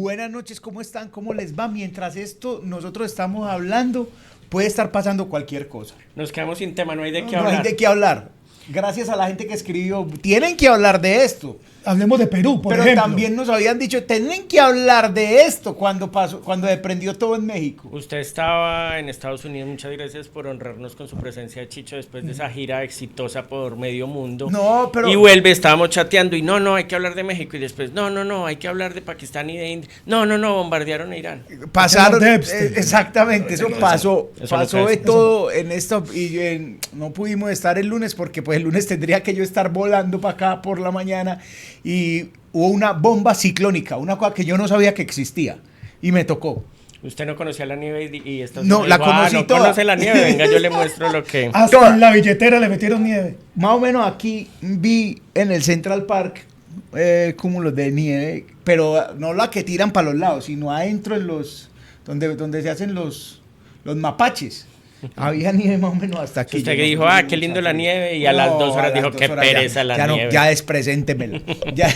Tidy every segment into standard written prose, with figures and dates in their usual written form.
Buenas noches, ¿cómo están? ¿Cómo les va? Mientras nosotros estamos hablando, puede estar pasando cualquier cosa. Nos quedamos sin tema, no hay de qué hablar. No hay de qué hablar. Gracias a la gente que escribió, tienen que hablar de esto. Hablemos de Perú, por Pero ejemplo. también nos habían dicho, tienen que hablar de esto cuando se prendió todo en México. Usted estaba en Estados Unidos, muchas gracias por honrarnos con su presencia, Chicho, después de esa gira exitosa por medio mundo. No, pero... Y vuelve, estábamos chateando y no, hay que hablar de México. Y después, no, hay que hablar de Pakistán y de India. No, bombardearon a Irán. Pasaron, exactamente, eso pasó de todo en esto. Y no pudimos estar el lunes porque pues el lunes tendría que yo estar volando para acá por la mañana. Y hubo una bomba ciclónica, una cosa que yo no sabía que existía, y me tocó. Usted no conocía la nieve y esta no, la conocí no toda. conoce la nieve, venga, yo le muestro lo que... Hasta en la billetera le metieron nieve. Más o menos aquí vi en el Central Park cúmulos de nieve, pero no la que tiran para los lados, sino adentro en donde se hacen los mapaches. Había nieve más o menos hasta aquí. Usted que dijo, qué lindo la nieve, y a las 2 horas dijo, qué pereza la nieve. Ya despreséntemela. Ya,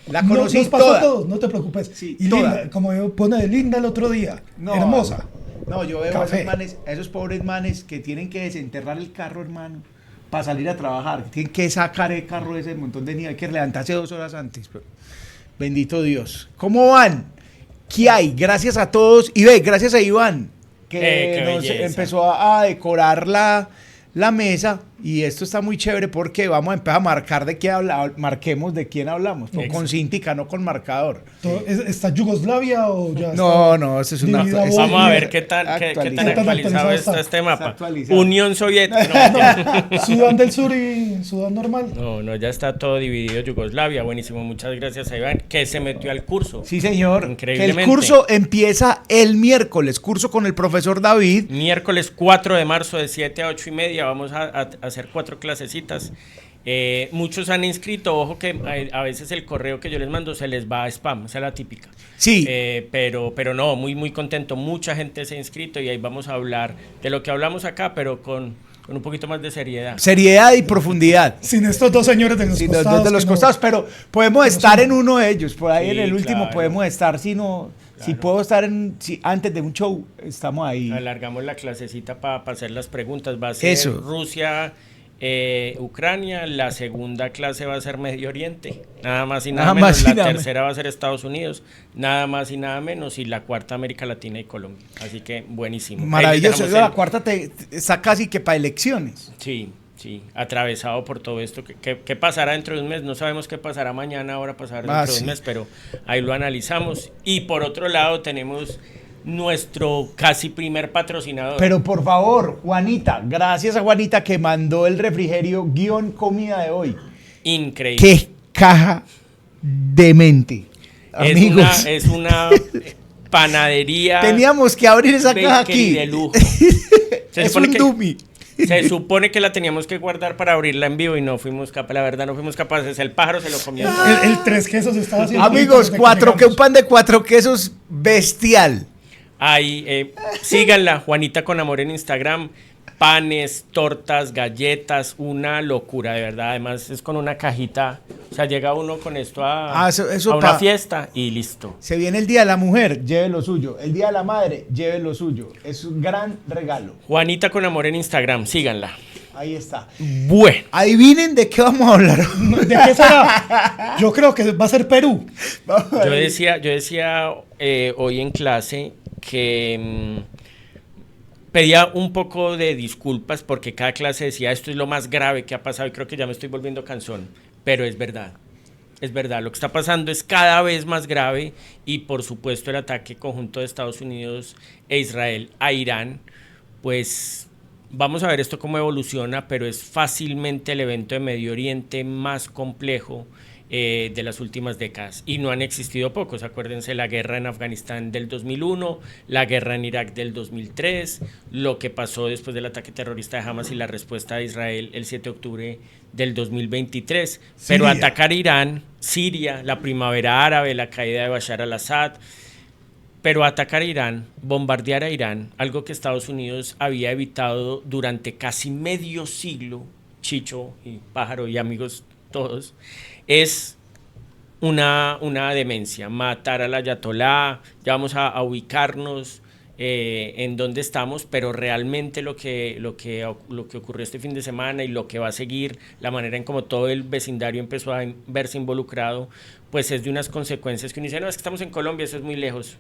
la conocí nos pasó toda. a todos, no te preocupes. Sí, y toda. linda, como yo pone linda el otro día, hermosa. No, yo veo a esos pobres manes que tienen que desenterrar el carro, hermano, para salir a trabajar. Tienen que sacar el carro de ese montón de nieve, hay que levantarse 2 horas antes. Pero, bendito Dios. ¿Cómo van? ¿Qué hay? Gracias a todos. Y gracias a Iván, que nos empezó a decorar la mesa, y esto está muy chévere porque vamos a empezar a marcar de qué marquemos de quién hablamos, con cintica, no con marcador. ¿Está Yugoslavia o ya no, eso es una... Vamos a ver qué tan actualizado está este mapa. Unión Soviética. No. Sudán del Sur y Sudán normal. No, ya está todo dividido. Yugoslavia, buenísimo, muchas gracias a Iván, que se metió al curso. Sí, señor. Increíblemente. El curso empieza el miércoles, curso con el profesor David. Miércoles 4 de marzo de 7 a 8 y media, vamos a hacer 4 clasecitas. Muchos han inscrito, ojo que a veces el correo que yo les mando se les va a spam, esa es la típica. Sí. Pero no, muy contento, mucha gente se ha inscrito y ahí vamos a hablar de lo que hablamos acá, pero con un poquito más de seriedad. Seriedad y profundidad. Sin estos dos señores de los costados. Sin de los costados, pero podemos estar en uno de ellos, por ahí sí, en el último podemos estar, si puedo estar antes de un show, estamos ahí. Alargamos la clasecita para hacer las preguntas, va a ser Rusia, Ucrania, la segunda clase va a ser Medio Oriente, nada más y nada menos, la tercera va a ser Estados Unidos, nada más y nada menos, y la cuarta América Latina y Colombia, así que buenísimo. Maravilloso, la cuarta está casi que para elecciones. Sí, atravesado por todo esto, ¿qué pasará dentro de un mes? No sabemos qué pasará mañana, ahora pasará dentro de un mes, pero ahí lo analizamos. Y por otro lado tenemos nuestro casi primer patrocinador. Pero por favor, Juanita, gracias a Juanita que mandó el refrigerio _comida de hoy. Increíble. ¡Qué caja de mente! Amigos. Es una panadería. Teníamos que abrir esa caja aquí. De lujo. Es un dummy. Se supone que la teníamos que guardar para abrirla en vivo y no fuimos capaces, la verdad no fuimos capaces, el pájaro se lo comió. El 3 quesos estaba haciendo. Amigos, un pan de 4 quesos bestial. Ahí, síganla, Juanita con Amor en Instagram, panes, tortas, galletas, una locura, de verdad, además es con una cajita, o sea, llega uno con esto a una fiesta y listo. Se viene el Día de la Mujer, lleve lo suyo, el Día de la Madre, lleve lo suyo, es un gran regalo. Juanita con Amor en Instagram, síganla. Ahí está. Bueno. Adivinen de qué vamos a hablar. ¿De qué será? Yo creo que va a ser Perú. Yo decía hoy en clase que pedía un poco de disculpas porque cada clase decía esto es lo más grave que ha pasado y creo que ya me estoy volviendo cansón, pero es verdad, lo que está pasando es cada vez más grave y por supuesto el ataque conjunto de Estados Unidos e Israel a Irán, pues vamos a ver esto cómo evoluciona, pero es fácilmente el evento de Medio Oriente más complejo de las últimas décadas y no han existido pocos, acuérdense la guerra en Afganistán del 2001, la guerra en Irak del 2003, lo que pasó después del ataque terrorista de Hamas y la respuesta de Israel el 7 de octubre del 2023, pero atacar Irán, Siria, la primavera árabe, la caída de Bashar al-Assad, pero atacar a Irán, bombardear a Irán, algo que Estados Unidos había evitado durante casi medio siglo, Chicho y Pájaro y amigos todos, es una demencia, matar al ayatolá, ya vamos a ubicarnos en dónde estamos, pero realmente lo que ocurrió este fin de semana y lo que va a seguir, la manera en como todo el vecindario empezó a verse involucrado, pues es de unas consecuencias que uno dice, no, es que estamos en Colombia, eso es muy lejos.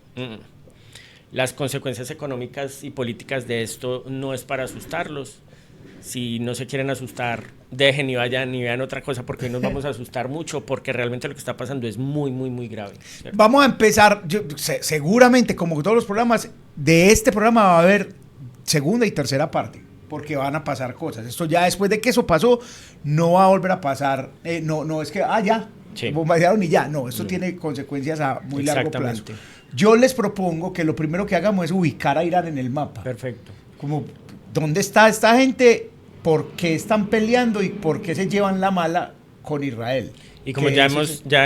Las consecuencias económicas y políticas de esto no es para asustarlos. Si no se quieren asustar, dejen y vayan y vean otra cosa, porque hoy nos vamos a asustar mucho, porque realmente lo que está pasando es muy, muy, muy grave, ¿cierto? Vamos a empezar, seguramente como todos los programas, de este programa va a haber segunda y tercera parte, porque van a pasar cosas. Esto ya después de que eso pasó, no va a volver a pasar, no es que, ya, sí, bombardearon y ya, no, esto tiene consecuencias a muy largo plazo. Yo les propongo que lo primero que hagamos es ubicar a Irán en el mapa. Perfecto. Como, ¿dónde está esta gente? ¿Por qué están peleando y por qué se llevan la mala con Israel? Y como ya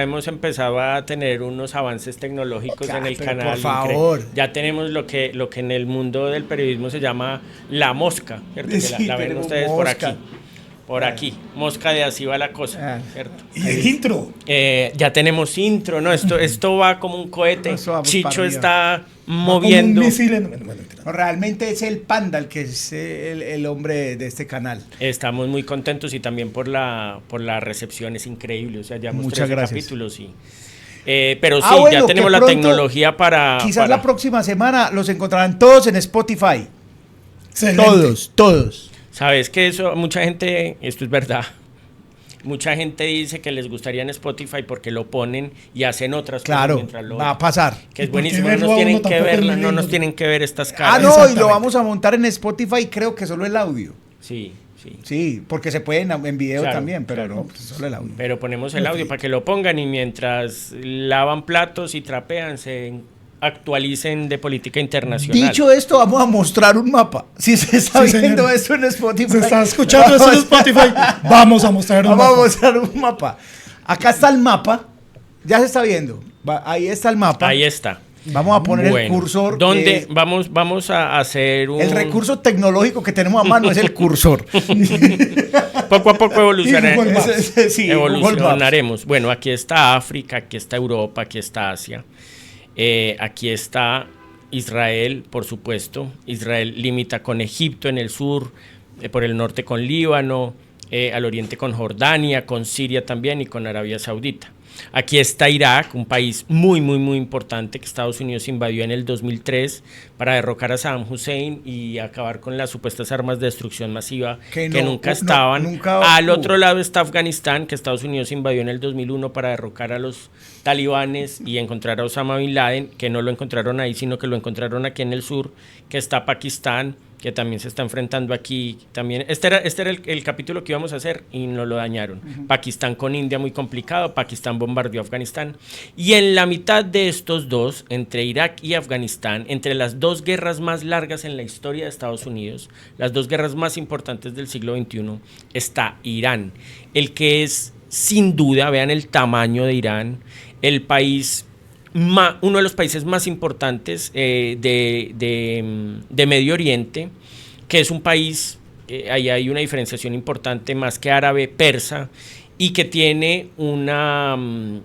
hemos empezado a tener unos avances tecnológicos en el canal, por favor. Ya tenemos lo que en el mundo del periodismo se llama la mosca, ¿cierto? Sí, que la ven ustedes mosca. por aquí, mosca de así va la cosa, ¿cierto? Y el intro. Ya tenemos intro, ¿no? Esto va como un cohete. Chicho está moviendo. Como un misil No, realmente es el Panda el que es el hombre de este canal. Estamos muy contentos y también por la recepción, es increíble. O sea, ya hemos Muchas 13 gracias. Capítulos pero sí, bueno, ya tenemos la pronto, tecnología para... Quizás la próxima semana los encontrarán todos en Spotify. Excelente. Todos. Sabes que eso, mucha gente, esto es verdad, mucha gente dice que les gustaría en Spotify porque lo ponen y hacen otras cosas mientras lo va a pasar. Que es buenísimo, no nos tienen que verla, no nos tienen que ver estas caras. No, y lo vamos a montar en Spotify, creo que solo el audio. Sí. Sí, porque se pueden en video también, pero claro. no, pues solo el audio. Pero ponemos el audio para que lo pongan y mientras lavan platos y trapean se actualicen de política internacional. Dicho esto, vamos a mostrar un mapa. Si se está viendo esto en Spotify. Se está escuchando esto en Spotify. Vamos a mostrar un mapa. Vamos a mostrar un mapa. Acá está el mapa. Ya se está viendo. Ahí está el mapa. Ahí está. Vamos a poner el cursor. ¿Dónde vamos a hacer un... El recurso tecnológico que tenemos a mano es el cursor. Poco a poco evolucionaremos. Sí, evolucionaremos. Bueno, aquí está África, aquí está Europa, aquí está Asia. Aquí está Israel, por supuesto. Israel limita con Egipto en el sur, por el norte con Líbano, al oriente con Jordania, con Siria también y con Arabia Saudita. Aquí está Irak, un país muy, muy, muy importante que Estados Unidos invadió en el 2003 para derrocar a Saddam Hussein y acabar con las supuestas armas de destrucción masiva que nunca estaban. Al otro lado está Afganistán, que Estados Unidos invadió en el 2001 para derrocar a los talibanes y encontrar a Osama Bin Laden, que no lo encontraron ahí, sino que lo encontraron aquí en el sur, que está Pakistán, que también se está enfrentando aquí. También este era el capítulo que íbamos a hacer y nos lo dañaron. Pakistán con India, muy complicado. Pakistán bombardeó Afganistán. Y en la mitad de estos dos, entre Irak y Afganistán, entre las dos guerras más largas en la historia de Estados Unidos, las dos guerras más importantes del siglo XXI, está Irán, el que es, sin duda, vean el tamaño de Irán, el país... uno de los países más importantes de Medio Oriente, que es un país, ahí hay una diferenciación importante, más que árabe, persa, y que tiene una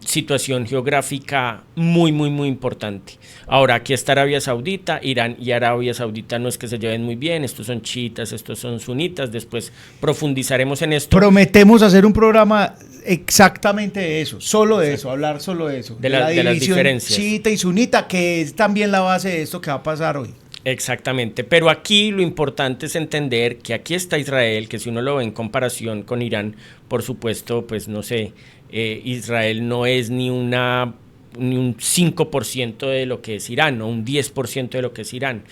situación geográfica muy, muy, muy importante. Ahora, aquí está Arabia Saudita. Irán y Arabia Saudita no es que se lleven muy bien, estos son chiitas, estos son sunitas, después profundizaremos en esto. Prometemos hacer un programa exactamente de eso, solo de eso, hablar solo de eso. De las diferencias. Chiita y sunita, que es también la base de esto que va a pasar hoy. Exactamente, pero aquí lo importante es entender que aquí está Israel, que si uno lo ve en comparación con Irán, por supuesto, pues no sé, Israel no es ni un 5% de lo que es Irán, o un 10% de lo que es Irán,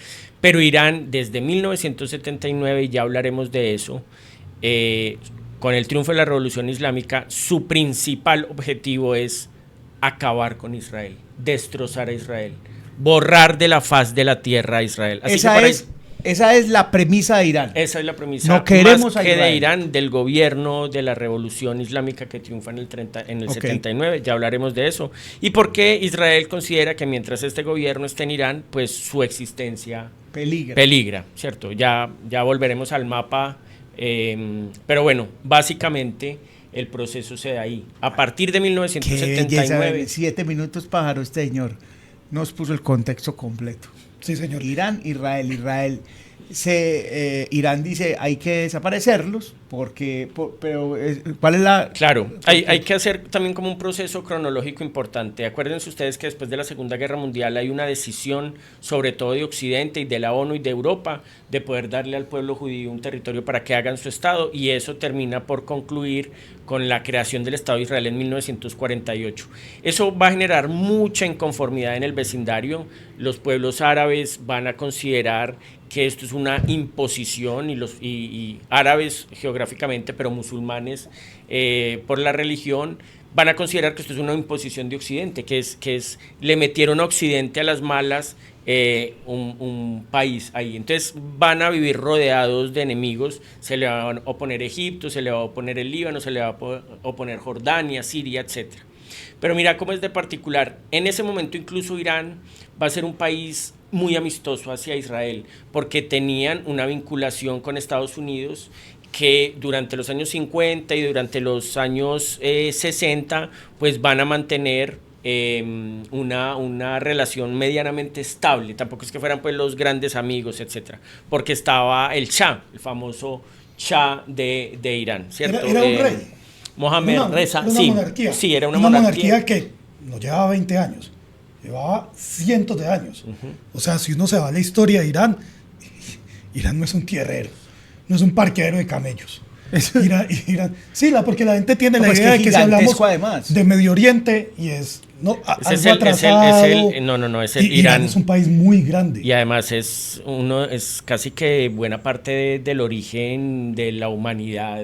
pero Irán desde 1979, y ya hablaremos de eso, con el triunfo de la Revolución Islámica, su principal objetivo es acabar con Israel, destrozar a Israel, borrar de la faz de la tierra a Israel. Así esa es la premisa de Irán. Esa es la premisa. No queremos más que de Irán, del gobierno de la Revolución Islámica que triunfa en el 79. Ya hablaremos de eso. Y por qué Israel considera que mientras este gobierno esté en Irán, pues su existencia peligra, ¿cierto? Ya volveremos al mapa. Pero bueno, básicamente el proceso se da ahí. A partir de Qué 1979... belleza, 7 minutos, pájaro, este señor nos puso el contexto completo. Sí, señor. Irán, Israel. Irán dice hay que desaparecerlos pero ¿cuál es la...? Claro, hay que hacer también como un proceso cronológico importante. Acuérdense ustedes que después de la Segunda Guerra Mundial hay una decisión, sobre todo de Occidente y de la ONU y de Europa, de poder darle al pueblo judío un territorio para que hagan su Estado, y eso termina por concluir con la creación del Estado de Israel en 1948. Eso va a generar mucha inconformidad en el vecindario. Los pueblos árabes van a considerar que esto es una imposición, y árabes geográficamente, pero musulmanes por la religión, van a considerar que esto es una imposición de Occidente, que es le metieron a Occidente a las malas un país ahí. Entonces van a vivir rodeados de enemigos. Se le va a oponer Egipto, se le va a oponer el Líbano, se le va a oponer Jordania, Siria, etc. Pero mira cómo es de particular. En ese momento incluso Irán va a ser un país muy amistoso hacia Israel, porque tenían una vinculación con Estados Unidos que durante los años 50 y durante los años 60 pues van a mantener una relación medianamente estable. Tampoco es que fueran pues los grandes amigos, etcétera, porque estaba el Shah, el famoso Shah de Irán, ¿cierto? Era un rey. Mohamed Reza, una monarquía. Sí, era una monarquía que no llevaba 20 años, llevaba cientos de años. O sea, si uno se va a la historia de Irán, Irán no es un tierrero, no es un parqueadero de camellos. Irán, sí, porque la gente tiene la idea de que si hablamos además de Medio Oriente y es algo atrasado. Es el Irán es un país muy grande. Y además es casi que buena parte del origen de la humanidad.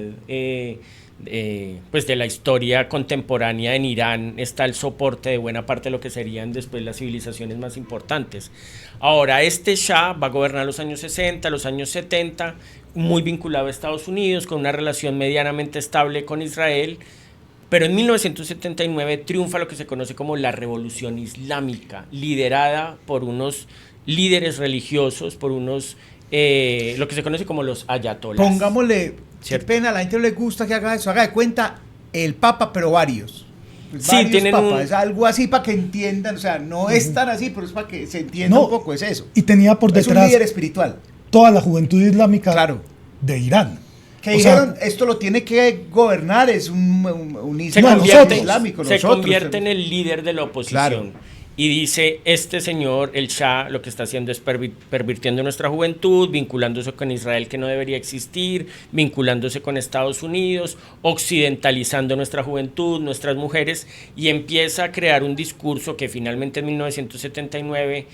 Pues de la historia contemporánea en Irán está el soporte de buena parte de lo que serían después las civilizaciones más importantes. Ahora, este Shah va a gobernar los años 60, los años 70, muy vinculado a Estados Unidos, con una relación medianamente estable con Israel, pero en 1979 triunfa lo que se conoce como la Revolución Islámica, liderada por unos líderes religiosos, por unos lo que se conoce como los ayatolás. Pongámosle, qué pena, a la gente no le gusta que haga eso, haga de cuenta el Papa, pero varios. Sí, varios tienen papas, es algo así para que entiendan, o sea, no es tan así, pero es para que se entienda un poco, es eso. Y tenía por detrás es un líder espiritual. Toda la juventud islámica de Irán. Que dijeron, esto lo tiene que gobernar, es un islámico. Se convierte en el líder de la oposición. Claro. Y dice, este señor, el Shah, lo que está haciendo es pervirtiendo nuestra juventud, vinculándose con Israel que no debería existir, vinculándose con Estados Unidos, occidentalizando nuestra juventud, nuestras mujeres, y empieza a crear un discurso que finalmente en 1979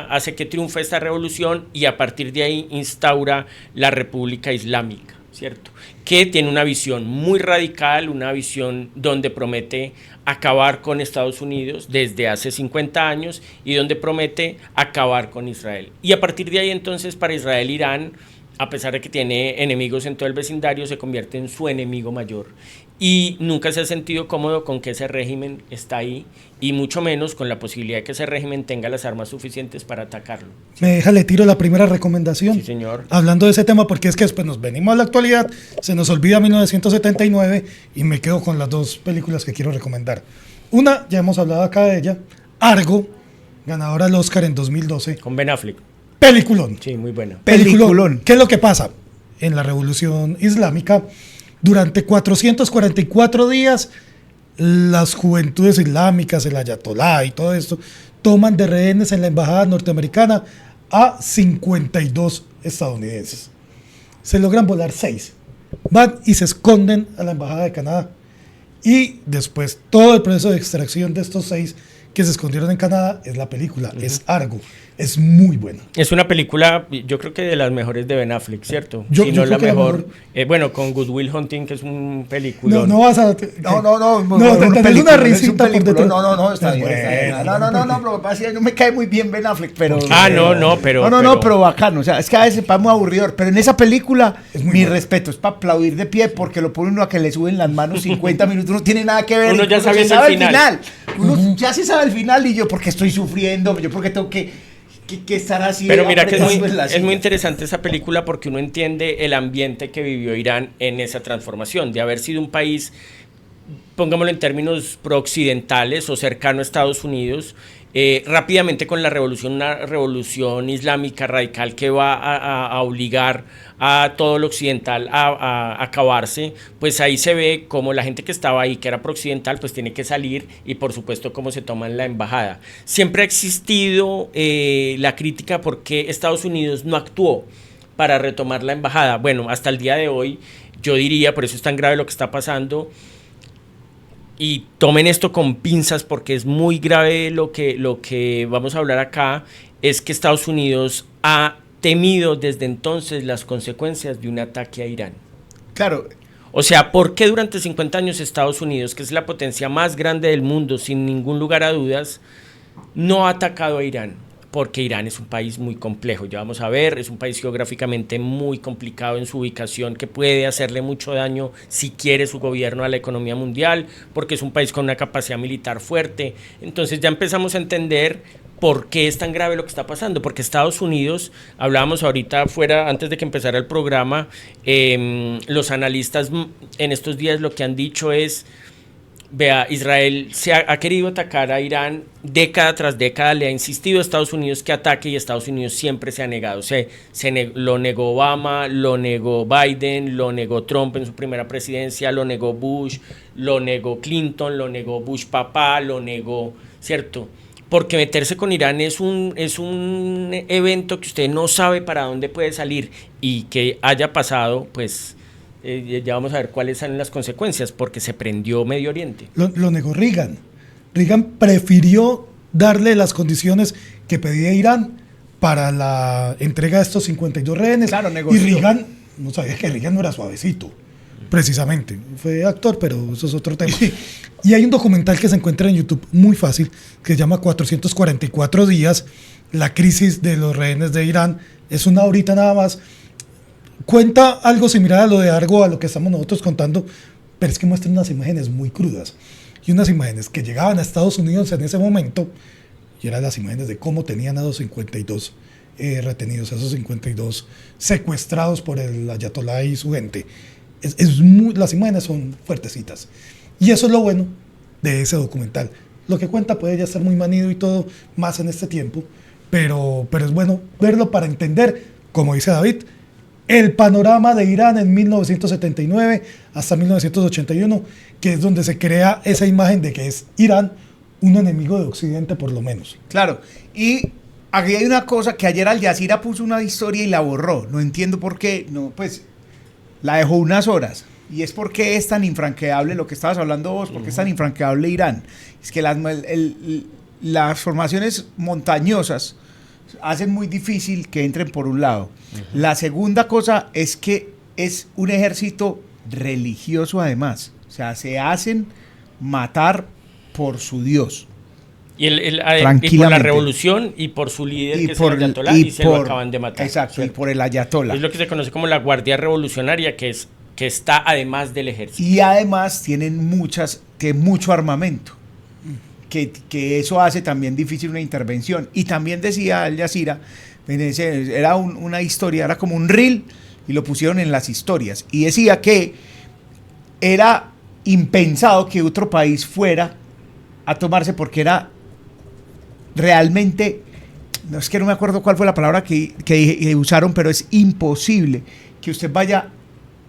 hace que triunfe esta revolución, y a partir de ahí instaura la República Islámica, ¿cierto? Que tiene una visión muy radical, una visión donde promete acabar con Estados Unidos desde hace 50 años y donde promete acabar con Israel. Y a partir de ahí entonces para Israel, Irán, a pesar de que tiene enemigos en todo el vecindario, se convierte en su enemigo mayor. Y nunca se ha sentido cómodo con que ese régimen está ahí, y mucho menos con la posibilidad de que ese régimen tenga las armas suficientes para atacarlo. Me deja, le tiro la primera recomendación. Sí, señor. Hablando de ese tema, porque es que después nos venimos a la actualidad, se nos olvida 1979 y me quedo con las dos películas que quiero recomendar. Una, ya hemos hablado acá de ella, Argo, ganadora del Oscar en 2012. Con Ben Affleck. Peliculón. Sí, muy buena. Peliculón. ¿Qué es lo que pasa? En la Revolución Islámica, durante 444 días, las juventudes islámicas, el ayatolá y todo esto, toman de rehenes en la embajada norteamericana a 52 estadounidenses. Se logran volar 6. Van y se esconden a la embajada de Canadá. Y después todo el proceso de extracción de estos 6 que se escondieron en Canadá es la película, es Argo. Es muy buena. Es una película, yo creo que de las mejores de Ben Affleck, ¿cierto? Si no la mejor. Bueno, con Good Will Hunting, que es un película. No vas a... No, tenés una risita por detrás. No, está bien. No, pero pasa, no me cae muy bien Ben Affleck, pero... pero bacano. O sea, es que a veces es muy aburridor, pero en esa película, mi respeto, es para aplaudir de pie, porque lo pone uno a que le suben las manos 50 minutos, no tiene nada que ver. Uno ya sabe el final. Uno ya se sabe el final, y yo porque estoy sufriendo, yo porque tengo que... que estar así. Pero mira que es muy interesante esa película porque uno entiende el ambiente que vivió Irán en esa transformación, de haber sido un país, pongámoslo en términos prooccidentales o cercano a Estados Unidos, rápidamente con la revolución, una revolución islámica radical que va a obligar a todo lo occidental a acabarse, pues ahí se ve como la gente que estaba ahí, que era prooccidental, pues tiene que salir y por supuesto cómo se toman la embajada. Siempre ha existido la crítica porque Estados Unidos no actuó para retomar la embajada. Bueno, hasta el día de hoy, yo diría, por eso es tan grave lo que está pasando, y tomen esto con pinzas porque es muy grave lo que vamos a hablar acá, es que Estados Unidos ha temido desde entonces las consecuencias de un ataque a Irán. Claro. O sea, ¿por qué durante 50 años Estados Unidos, que es la potencia más grande del mundo, sin ningún lugar a dudas, no ha atacado a Irán? Porque Irán es un país muy complejo, ya vamos a ver, es un país geográficamente muy complicado en su ubicación, que puede hacerle mucho daño si quiere su gobierno a la economía mundial, porque es un país con una capacidad militar fuerte. Entonces ya empezamos a entender por qué es tan grave lo que está pasando, porque Estados Unidos, hablábamos ahorita afuera, antes de que empezara el programa, los analistas en estos días lo que han dicho es, vea, Israel ha querido atacar a Irán década tras década, le ha insistido a Estados Unidos que ataque y Estados Unidos siempre se ha negado. Lo negó Obama, lo negó Biden, lo negó Trump en su primera presidencia, lo negó Bush, lo negó Clinton, lo negó Bush papá, lo negó, ¿cierto? Porque meterse con Irán es un evento que usted no sabe para dónde puede salir y que haya pasado, pues ya vamos a ver cuáles son las consecuencias, porque se prendió Medio Oriente. Lo negó Reagan. Reagan prefirió darle las condiciones que pedía Irán para la entrega de estos 52 rehenes. Claro, negoció. Y Reagan, no sabía que Reagan no era suavecito, precisamente. Fue actor, pero eso es otro tema. Y hay un documental que se encuentra en YouTube muy fácil, que se llama 444 días, la crisis de los rehenes de Irán. Es una horita nada más. Cuenta algo similar a lo de Argo, a lo que estamos nosotros contando, pero es que muestra unas imágenes muy crudas y unas imágenes que llegaban a Estados Unidos en ese momento, y eran las imágenes de cómo tenían a los 52 retenidos, a esos 52 secuestrados por el ayatolá y su gente. Las imágenes son fuertecitas, y eso es lo bueno de ese documental. Lo que cuenta puede ya estar muy manido y todo, más en este tiempo, pero es bueno verlo para entender, como dice David, el panorama de Irán en 1979 hasta 1981, que es donde se crea esa imagen de que es Irán un enemigo de Occidente por lo menos. Claro, y aquí hay una cosa que ayer Al Jazeera puso una historia y la borró, no entiendo por qué, no, pues la dejó unas horas, y es porque es tan infranqueable lo que estabas hablando vos, porque es tan infranqueable Irán, es que las formaciones montañosas hacen muy difícil que entren por un lado. La segunda cosa es que es un ejército religioso además, o sea, se hacen matar por su Dios. Y por la revolución y por su líder, que es el ayatolá, y se lo acaban de matar. Exacto, ¿cierto? y por el ayatolá. Es lo que se conoce como la Guardia Revolucionaria, que está además del ejército. Y además tienen mucho armamento. Que eso hace también difícil una intervención. Y también decía Al Jazeera, era una historia, era como un reel, y lo pusieron en las historias. Y decía que era impensado que otro país fuera a tomarse, porque era realmente, no es que no me acuerdo cuál fue la palabra que usaron, pero es imposible que usted vaya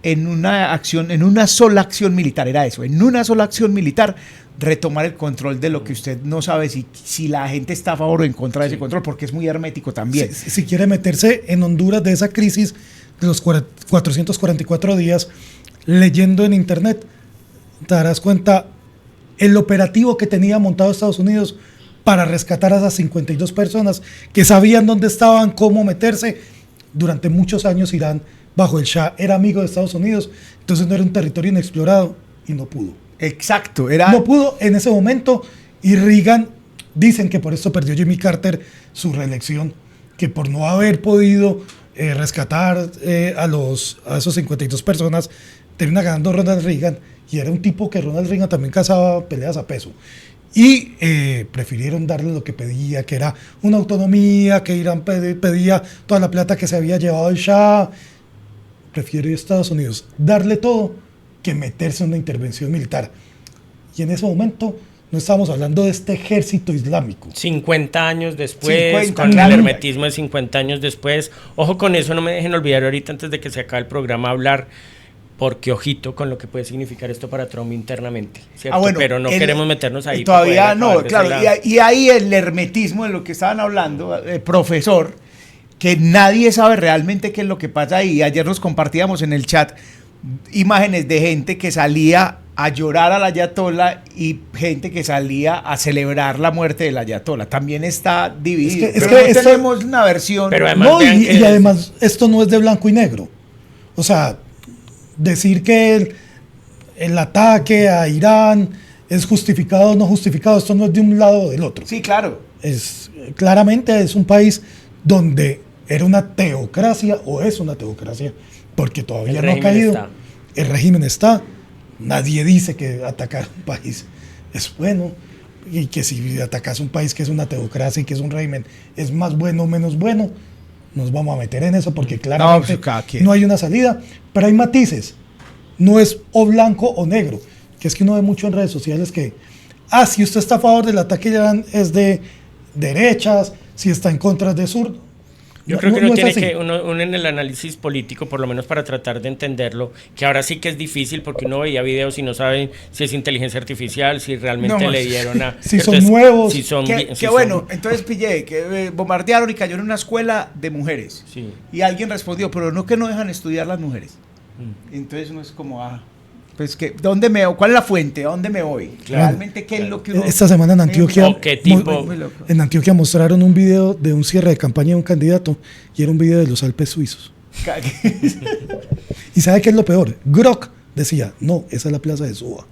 en una sola acción militar, era eso, en una sola acción militar retomar el control de lo que usted no sabe si la gente está a favor o en contra de ese control, porque es muy hermético también. Si quiere meterse en Honduras de esa crisis de los 444 días, leyendo en internet, te darás cuenta el operativo que tenía montado Estados Unidos para rescatar a esas 52 personas que sabían dónde estaban, cómo meterse. Durante muchos años Irán, bajo el Shah, era amigo de Estados Unidos, entonces no era un territorio inexplorado y no pudo. Exacto, no pudo en ese momento, y Reagan, dicen que por esto perdió Jimmy Carter su reelección, que por no haber podido rescatar a esos 52 personas, termina ganando Ronald Reagan, y era un tipo que Ronald Reagan también cazaba peleas a peso. Y prefirieron darle lo que pedía, que era una autonomía, que Irán pedía toda la plata que se había llevado el Shah. Prefirió Estados Unidos darle todo que meterse en una intervención militar. Y en ese momento no estamos hablando de este ejército islámico. 50 años después, 50, con claro. el hermetismo de 50 años después. Ojo con eso, no me dejen olvidar ahorita antes de que se acabe el programa hablar, porque ojito con lo que puede significar esto para Trump internamente, ¿cierto? Bueno, pero no queremos meternos ahí. Todavía no, claro. Y ahí el hermetismo de lo que estaban hablando, profesor, que nadie sabe realmente qué es lo que pasa ahí. Ayer nos compartíamos en el chat imágenes de gente que salía a llorar al ayatollah y gente que salía a celebrar la muerte del ayatollah. También está dividido. Es que no esto, tenemos una versión. Pero además, no, y además esto no es de blanco y negro. O sea, decir que el ataque a Irán es justificado o no justificado, esto no es de un lado o del otro. Sí, claro. Claramente es un país donde era una teocracia o es una teocracia, porque todavía no ha caído. El régimen está. Nadie dice que atacar un país es bueno y que si atacas un país que es una teocracia y que es un régimen es más bueno o menos bueno. Nos vamos a meter en eso porque claramente no hay una salida, pero hay matices. No es o blanco o negro, que es que uno ve mucho en redes sociales que, si usted está a favor del ataque a Irán es de derechas, si está en contra de sur. Yo creo que uno tiene que, uno en el análisis político, por lo menos para tratar de entenderlo, que ahora sí que es difícil porque uno veía videos y no saben si es inteligencia artificial, si realmente le dieron a... si son nuevos. Si son, bueno, entonces pillé que bombardearon y cayeron en una escuela de mujeres. Sí. Y alguien respondió, pero no que no dejan estudiar las mujeres. Entonces uno es como, pues que, ¿cuál es la fuente? ¿A dónde me voy? Claro, Realmente, ¿qué es lo que uno... Esta semana en Antioquia, muy loco. En Antioquia mostraron un video de un cierre de campaña de un candidato y era un video de los Alpes suizos. ¿Y sabe qué es lo peor? Grok decía, no, esa es la plaza de Suba.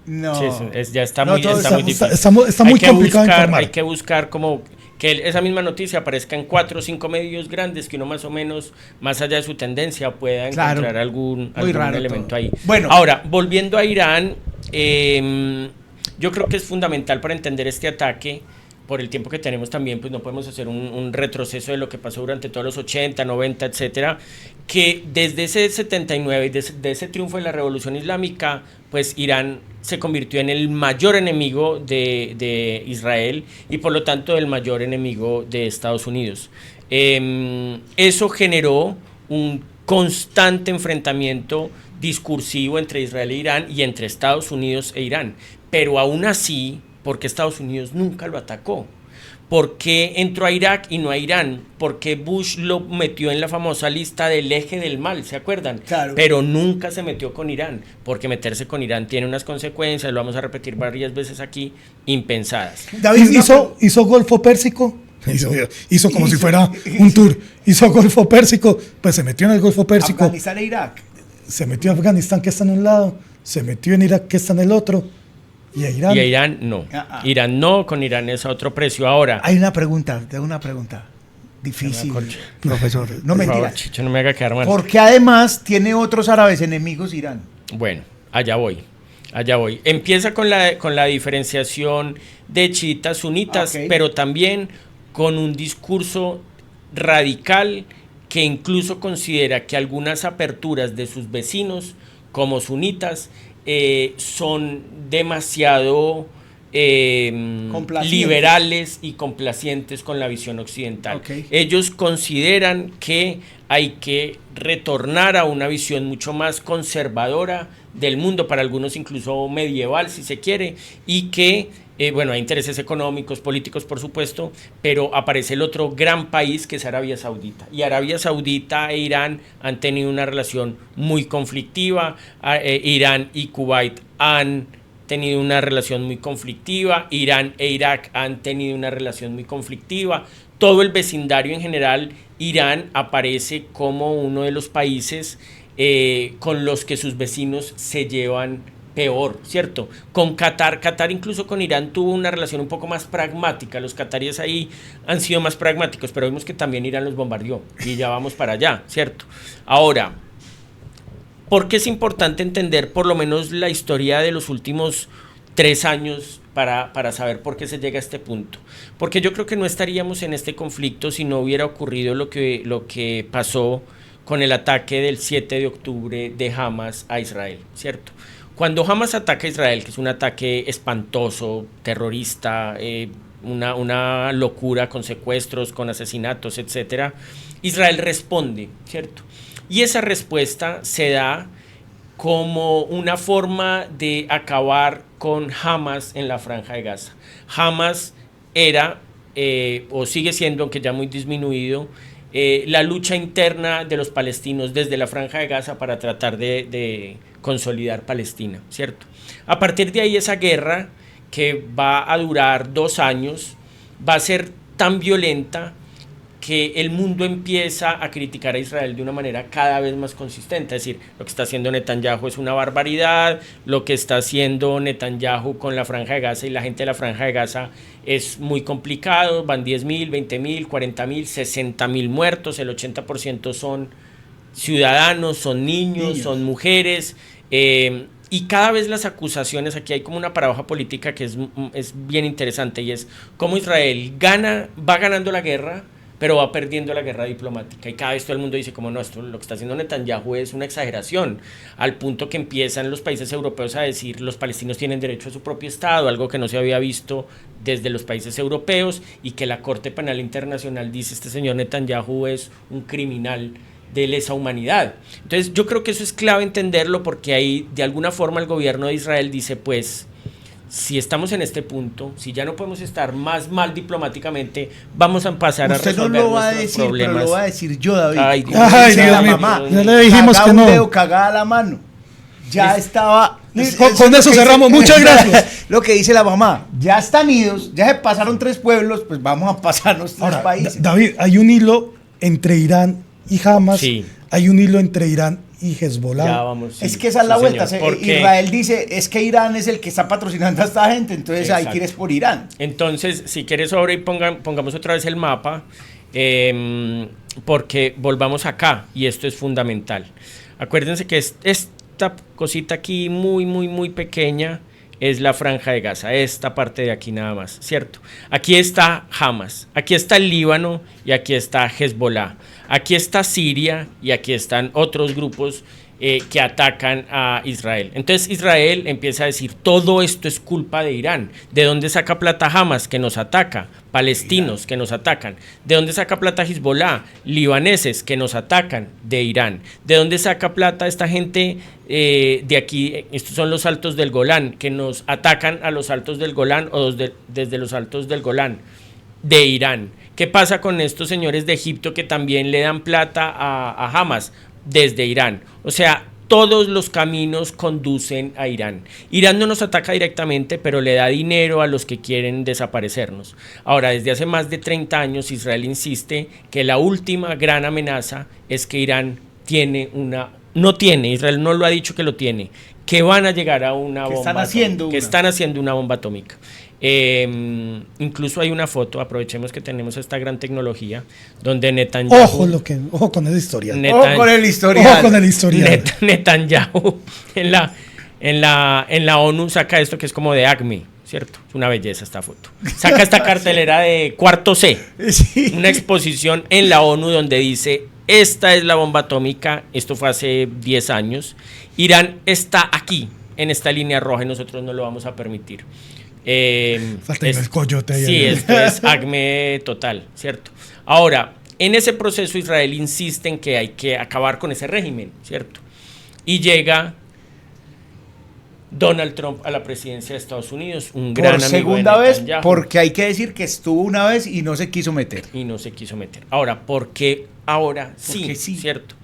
No. Sí, ya está muy difícil. Está muy complicado informar. Hay que buscar como que esa misma noticia aparezca en 4 o 5 medios grandes que uno más o menos, más allá de su tendencia, pueda encontrar algún elemento todo ahí. Bueno, ahora, volviendo a Irán, yo creo que es fundamental para entender este ataque. Por el tiempo que tenemos también, pues no podemos hacer un retroceso de lo que pasó durante todos los 80, 90, etcétera, que desde ese 79 y de ese triunfo de la Revolución Islámica, pues Irán se convirtió en el mayor enemigo de Israel y por lo tanto el mayor enemigo de Estados Unidos. Eso generó un constante enfrentamiento discursivo entre Israel e Irán y entre Estados Unidos e Irán, pero aún así, porque Estados Unidos nunca lo atacó. ¿Por qué entró a Irak y no a Irán? Porque Bush lo metió en la famosa lista del eje del mal, ¿se acuerdan? Claro. Pero nunca se metió con Irán, porque meterse con Irán tiene unas consecuencias, lo vamos a repetir varias veces aquí, impensadas. David hizo Golfo Pérsico, hizo como si fuera un tour, hizo Golfo Pérsico, pues se metió en el Golfo Pérsico. Afganistán e Irak. Se metió a Afganistán, que está en un lado, se metió en Irak, que está en el otro. ¿Y a Irán? Y a Irán no. Irán no, con Irán es a otro precio. Ahora. Hay una pregunta, tengo una pregunta. Difícil, profesor. No me digas. Chicho, no me haga quedar mal. Porque además tiene otros árabes enemigos Irán. Bueno, allá voy. Empieza con la diferenciación de chiitas, sunitas, pero también con un discurso radical que incluso considera que algunas aperturas de sus vecinos, como sunitas, son demasiado liberales y complacientes con la visión occidental. Ellos consideran que hay que retornar a una visión mucho más conservadora del mundo, para algunos incluso medieval si se quiere, y que hay intereses económicos, políticos por supuesto, pero aparece el otro gran país que es Arabia Saudita, y Arabia Saudita e Irán han tenido una relación muy conflictiva. Irán y Kuwait han tenido una relación muy conflictiva, Irán e Irak han tenido una relación muy conflictiva, todo el vecindario en general. Irán aparece como uno de los países con los que sus vecinos se llevan peor, ¿cierto? Con Qatar incluso con Irán tuvo una relación un poco más pragmática. Los cataríes ahí han sido más pragmáticos, pero vimos que también Irán los bombardeó y ya vamos para allá, ¿cierto? Ahora, ¿por qué es importante entender por lo menos la historia de los últimos 3 años para saber por qué se llega a este punto. Porque yo creo que no estaríamos en este conflicto si no hubiera ocurrido lo que pasó con el ataque del 7 de octubre de Hamas a Israel, ¿cierto? Cuando Hamas ataca a Israel, que es un ataque espantoso, terrorista, una locura con secuestros, con asesinatos, etcétera, Israel responde, ¿cierto? Y esa respuesta se da como una forma de acabar con Hamas en la Franja de Gaza. Hamas era, o sigue siendo, aunque ya muy disminuido, la lucha interna de los palestinos desde la Franja de Gaza para tratar de consolidar Palestina, ¿cierto? A partir de ahí esa guerra, que va a durar 2 años, va a ser tan violenta que el mundo empieza a criticar a Israel de una manera cada vez más consistente. Es decir, lo que está haciendo Netanyahu es una barbaridad, lo que está haciendo Netanyahu con la Franja de Gaza y la gente de la Franja de Gaza es muy complicado, van 10.000, 20.000, 40.000, 60.000 muertos, el 80% son ciudadanos, son niños. Son mujeres, y cada vez las acusaciones, aquí hay como una paradoja política que es bien interesante, y es cómo Israel va ganando la guerra, pero va perdiendo la guerra diplomática, y cada vez todo el mundo dice como no, esto lo que está haciendo Netanyahu es una exageración, al punto que empiezan los países europeos a decir los palestinos tienen derecho a su propio estado, algo que no se había visto desde los países europeos, y que la Corte Penal Internacional dice este señor Netanyahu es un criminal de lesa humanidad. Entonces yo creo que eso es clave entenderlo, porque ahí de alguna forma el gobierno de Israel dice, pues si estamos en este punto, si ya no podemos estar más mal diplomáticamente, vamos a pasar a resolver no lo va nuestros a decir, problemas. Pero lo va a decir yo, David. Ay, Como Ay, dice Dios la mío, mamá, ya le dijimos que no. un dedo, cagada la mano. Ya estaba... Con eso cerramos, muchas gracias. Lo que dice la mamá, ya están idos, ya se pasaron 3 pueblos, pues vamos a pasarnos 3 Ahora, países. David, hay un hilo entre Irán y Hamas, Sí. hay un hilo entre Irán y Hezbollah. Ya vamos, sí, Es que esa es la sí, vuelta. señor. Porque Israel dice, es que Irán es el que está patrocinando a esta gente, entonces hay Exacto. que ir es por Irán. Entonces, si quieres ahora y pongamos otra vez el mapa, porque volvamos acá, y esto es fundamental. Acuérdense que esta cosita aquí muy, muy, muy pequeña es la Franja de Gaza, esta parte de aquí nada más, ¿cierto? Aquí está Hamas, aquí está el Líbano y aquí está Hezbollah, aquí está Siria y aquí están otros grupos que atacan a Israel. Entonces Israel empieza a decir, todo esto es culpa de Irán. ¿De dónde saca plata Hamas, que nos ataca? Palestinos que nos atacan. ¿De dónde saca plata Hezbollah? Libaneses que nos atacan, de Irán. ¿De dónde saca plata esta gente de aquí? Estos son los Altos del Golán, que nos atacan a los Altos del Golán o desde los Altos del Golán, de Irán. ¿Qué pasa con estos señores de Egipto que también le dan plata a Hamas? Desde Irán. O sea, todos los caminos conducen a Irán. Irán no nos ataca directamente, pero le da dinero a los que quieren desaparecernos. Ahora, desde hace más de 30 años, Israel insiste que la última gran amenaza es que Irán Israel no lo ha dicho que lo tiene, que van a llegar a una bomba atómica, están haciendo una bomba atómica. Incluso hay una foto, aprovechemos que tenemos esta gran tecnología, donde Netanyahu... Ojo con el historial. Ojo con el historial. Netanyahu en la ONU saca esto que es como de ACME, ¿cierto? Es una belleza esta foto. Saca esta cartelera de cuarto C, Sí. una exposición en la ONU donde dice, esta es la bomba atómica, esto fue hace 10 años, Irán está aquí, en esta línea roja, y nosotros no lo vamos a permitir. Falta el coyote ahí. Sí, esto es ACME total, ¿cierto? Ahora, en ese proceso Israel insiste en que hay que acabar con ese régimen, ¿cierto? Y llega Donald Trump a la presidencia de Estados Unidos, un gran amigo de segunda vez, Netanyahu. porque hay que decir que estuvo una vez y no se quiso meter. Ahora, ¿por qué ahora Porque sí, ¿cierto?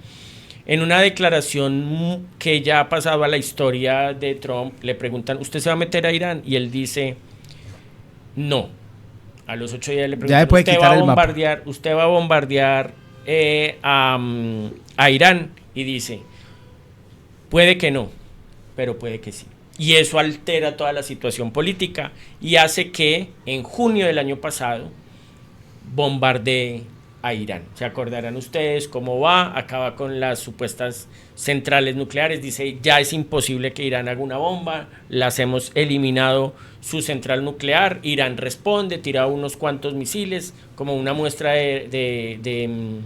En una declaración que ya ha pasado a la historia de Trump, le preguntan, ¿usted se va a meter a Irán? Y él dice, no. A los 8 días le preguntan, ¿usted va a bombardear a Irán? Y dice, puede que no, pero puede que sí. Y eso altera toda la situación política y hace que en junio del año pasado bombardee a Irán. Se acordarán ustedes cómo va, acaba con las supuestas centrales nucleares, dice ya es imposible que Irán haga una bomba, las hemos eliminado su central nuclear, Irán responde, tira unos cuantos misiles como una muestra de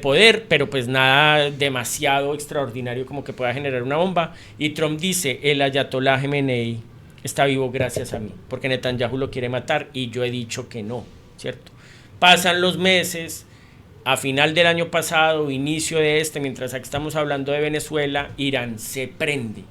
poder, pero pues nada demasiado extraordinario como que pueda generar una bomba, y Trump dice el ayatolá Jamenei está vivo gracias a mí, porque Netanyahu lo quiere matar y yo he dicho que no, ¿cierto? Pasan los meses, a final del año pasado, inicio de mientras aquí estamos hablando de Venezuela, Irán se prende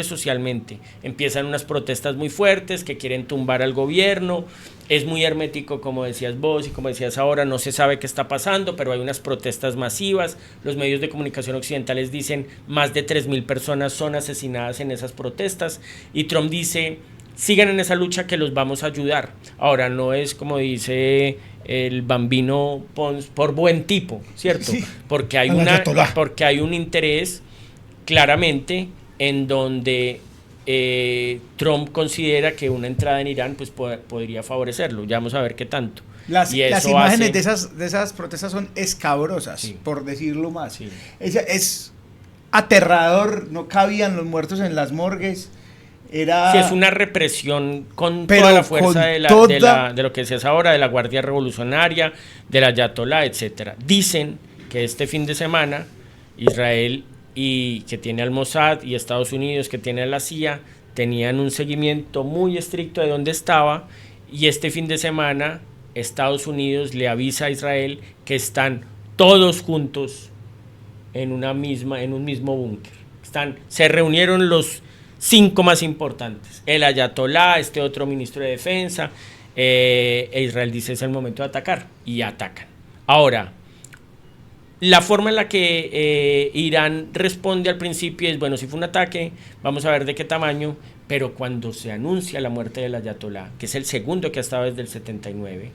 socialmente, empiezan unas protestas muy fuertes que quieren tumbar al gobierno, es muy hermético como decías vos y como decías ahora, no se sabe qué está pasando, pero hay unas protestas masivas, los medios de comunicación occidentales dicen más de 3.000 personas son asesinadas en esas protestas, y Trump dice sigan en esa lucha que los vamos a ayudar. Ahora no es como dice el Bambino Pons por buen tipo, ¿cierto? Sí. Porque hay un interés claramente en donde Trump considera que una entrada en Irán pues podría favorecerlo. Ya vamos a ver qué tanto. Las imágenes de esas protestas son escabrosas, sí, por decirlo más. Sí. Es aterrador, no cabían los muertos en las morgues. Sí, es una represión con toda la fuerza de lo que decías ahora, de la Guardia Revolucionaria, del Ayatolá, etcétera. Dicen que este fin de semana Israel, y que tiene al Mossad, y Estados Unidos, que tiene a la CIA, tenían un seguimiento muy estricto de dónde estaba, y este fin de semana Estados Unidos le avisa a Israel que están todos juntos en un mismo búnker. Se reunieron los 5 más importantes, el ayatolá, este otro ministro de defensa, Israel dice es el momento de atacar, y atacan. Ahora, la forma en la que Irán responde al principio es, bueno, si fue un ataque, vamos a ver de qué tamaño, pero cuando se anuncia la muerte del ayatolá, que es el segundo que ha estado desde el 79,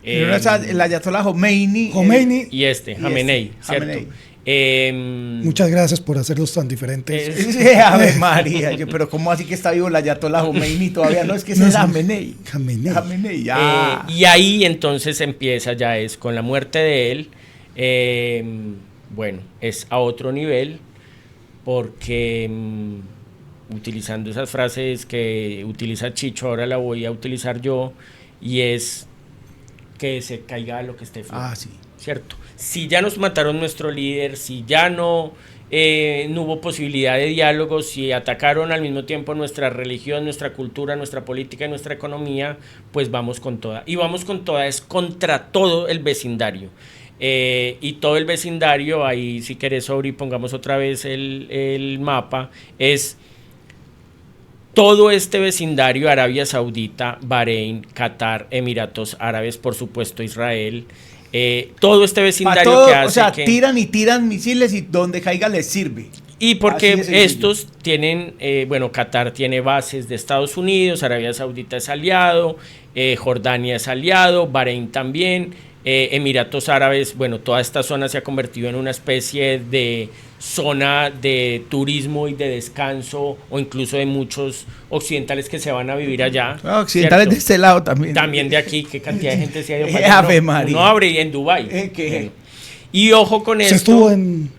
el ayatolá Khomeini y Jamenei, ¿cierto? Muchas gracias por hacerlos tan diferentes. Ave María, pero ¿cómo así que está vivo el ayatolá Khomeini todavía? No, es que es Jamenei. Y ahí entonces empieza, ya es con la muerte de él, bueno, es a otro nivel, porque utilizando esas frases que utiliza Chicho, ahora la voy a utilizar yo, y es que se caiga lo que esté fuera. Sí. ¿Cierto? Si ya nos mataron nuestro líder, si ya no hubo posibilidad de diálogo, si atacaron al mismo tiempo nuestra religión, nuestra cultura, nuestra política y nuestra economía, pues vamos con toda. Y vamos con toda, es contra todo el vecindario. Y todo el vecindario, ahí si querés, Sobri, pongamos otra vez el mapa, es todo este vecindario: Arabia Saudita, Bahrein, Qatar, Emiratos Árabes, por supuesto Israel, todo este vecindario que hace, o sea, tiran y tiran misiles y donde caiga les sirve. Y porque estos tienen, Qatar tiene bases de Estados Unidos, Arabia Saudita es aliado, Jordania es aliado, Bahrein también, Emiratos Árabes, toda esta zona se ha convertido en una especie de zona de turismo y de descanso, o incluso de muchos occidentales que se van a vivir allá. Occidentales, ¿cierto? De este lado también. También de aquí, qué cantidad de gente se ha ido para allá. No abre en Dubái. Y ojo con esto. Estuvo en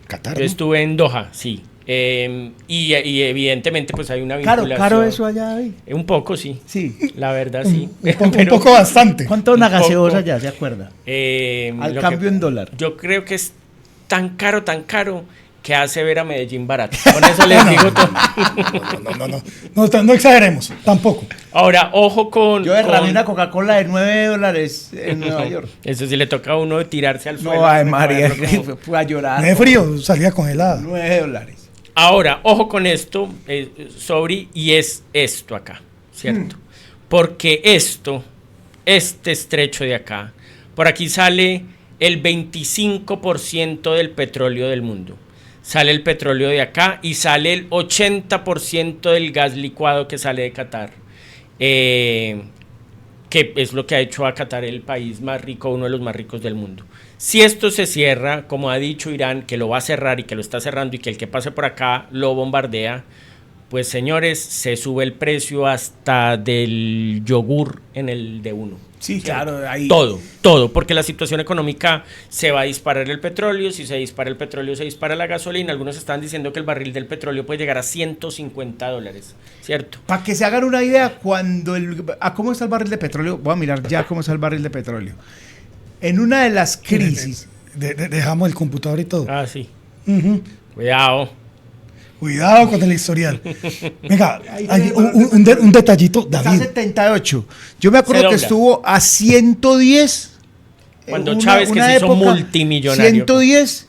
Qatar, ¿no? Yo estuve en Doha, sí. Y evidentemente pues hay una vinculación. ¿Caro eso allá, David? Un poco, sí. Sí. La verdad, sí. Un poco bastante. ¿Cuánto una gaseosa allá, se acuerda? Al cambio en dólar. Yo creo que es tan caro que hace ver a Medellín barato. Con eso les digo todo. No exageremos, tampoco. Ahora, ojo con... Yo derramé una Coca-Cola de $9 en Nueva York. Eso sí le toca a uno tirarse al suelo. No, ay, María, fue a llorar. Me frío, salía congelada. $9. Ahora, ojo con esto, Sobri, y es esto acá, ¿cierto? Porque este estrecho de acá, por aquí sale el 25% del petróleo del mundo. Sale el petróleo de acá y sale el 80% del gas licuado que sale de Qatar, que es lo que ha hecho a Qatar el país más rico, uno de los más ricos del mundo. Si esto se cierra, como ha dicho Irán, que lo va a cerrar y que lo está cerrando y que el que pase por acá lo bombardea, pues señores, se sube el precio hasta del yogur en el de uno. Sí, claro, ahí. Todo, porque la situación económica se va a disparar el petróleo, si se dispara el petróleo se dispara la gasolina, algunos están diciendo que el barril del petróleo puede llegar a $150, ¿cierto? Para que se hagan una idea, ¿cómo está el barril de petróleo? Voy a mirar ya cómo está el barril de petróleo. En una de las crisis... Dejamos el computador y todo. Ah, sí. Uh-huh. Cuidado con el historial. Venga, hay un detallito, David. Está 78. Yo me acuerdo que estuvo a 110. Cuando Chávez, que se hizo multimillonario. 110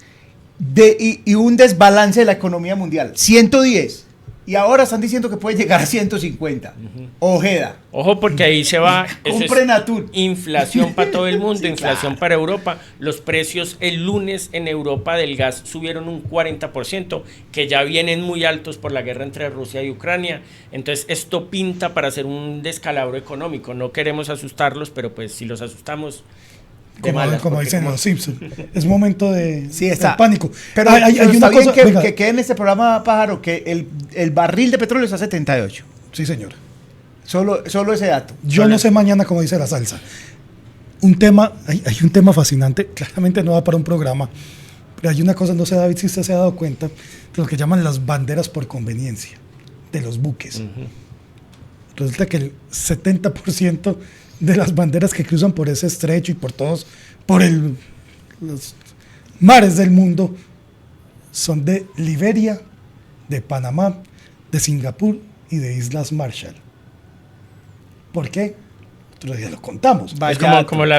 y un desbalance de la economía mundial. 110. Y ahora están diciendo que puede llegar a 150. Ojeda. Ojo, porque ahí se va. Inflación para todo el mundo, sí, inflación para Europa. Los precios el lunes en Europa del gas subieron un 40%, que ya vienen muy altos por la guerra entre Rusia y Ucrania. Entonces, esto pinta para hacer un descalabro económico. No queremos asustarlos, pero pues si los asustamos. Como dicen los Simpsons, es momento de pánico. Pero hay una cosa que quede en este programa, Pájaro, que el barril de petróleo está a 78. Sí, señor. Solo ese dato. Yo no sé mañana cómo dice la salsa. Hay un tema fascinante, claramente no va para un programa, pero hay una cosa, no sé, David, si usted se ha dado cuenta, de lo que llaman las banderas por conveniencia de los buques. Resulta que el 70% de las banderas que cruzan por ese estrecho y por los mares del mundo son de Liberia, de Panamá, de Singapur y de Islas Marshall. ¿Por qué? Otro día lo contamos. Es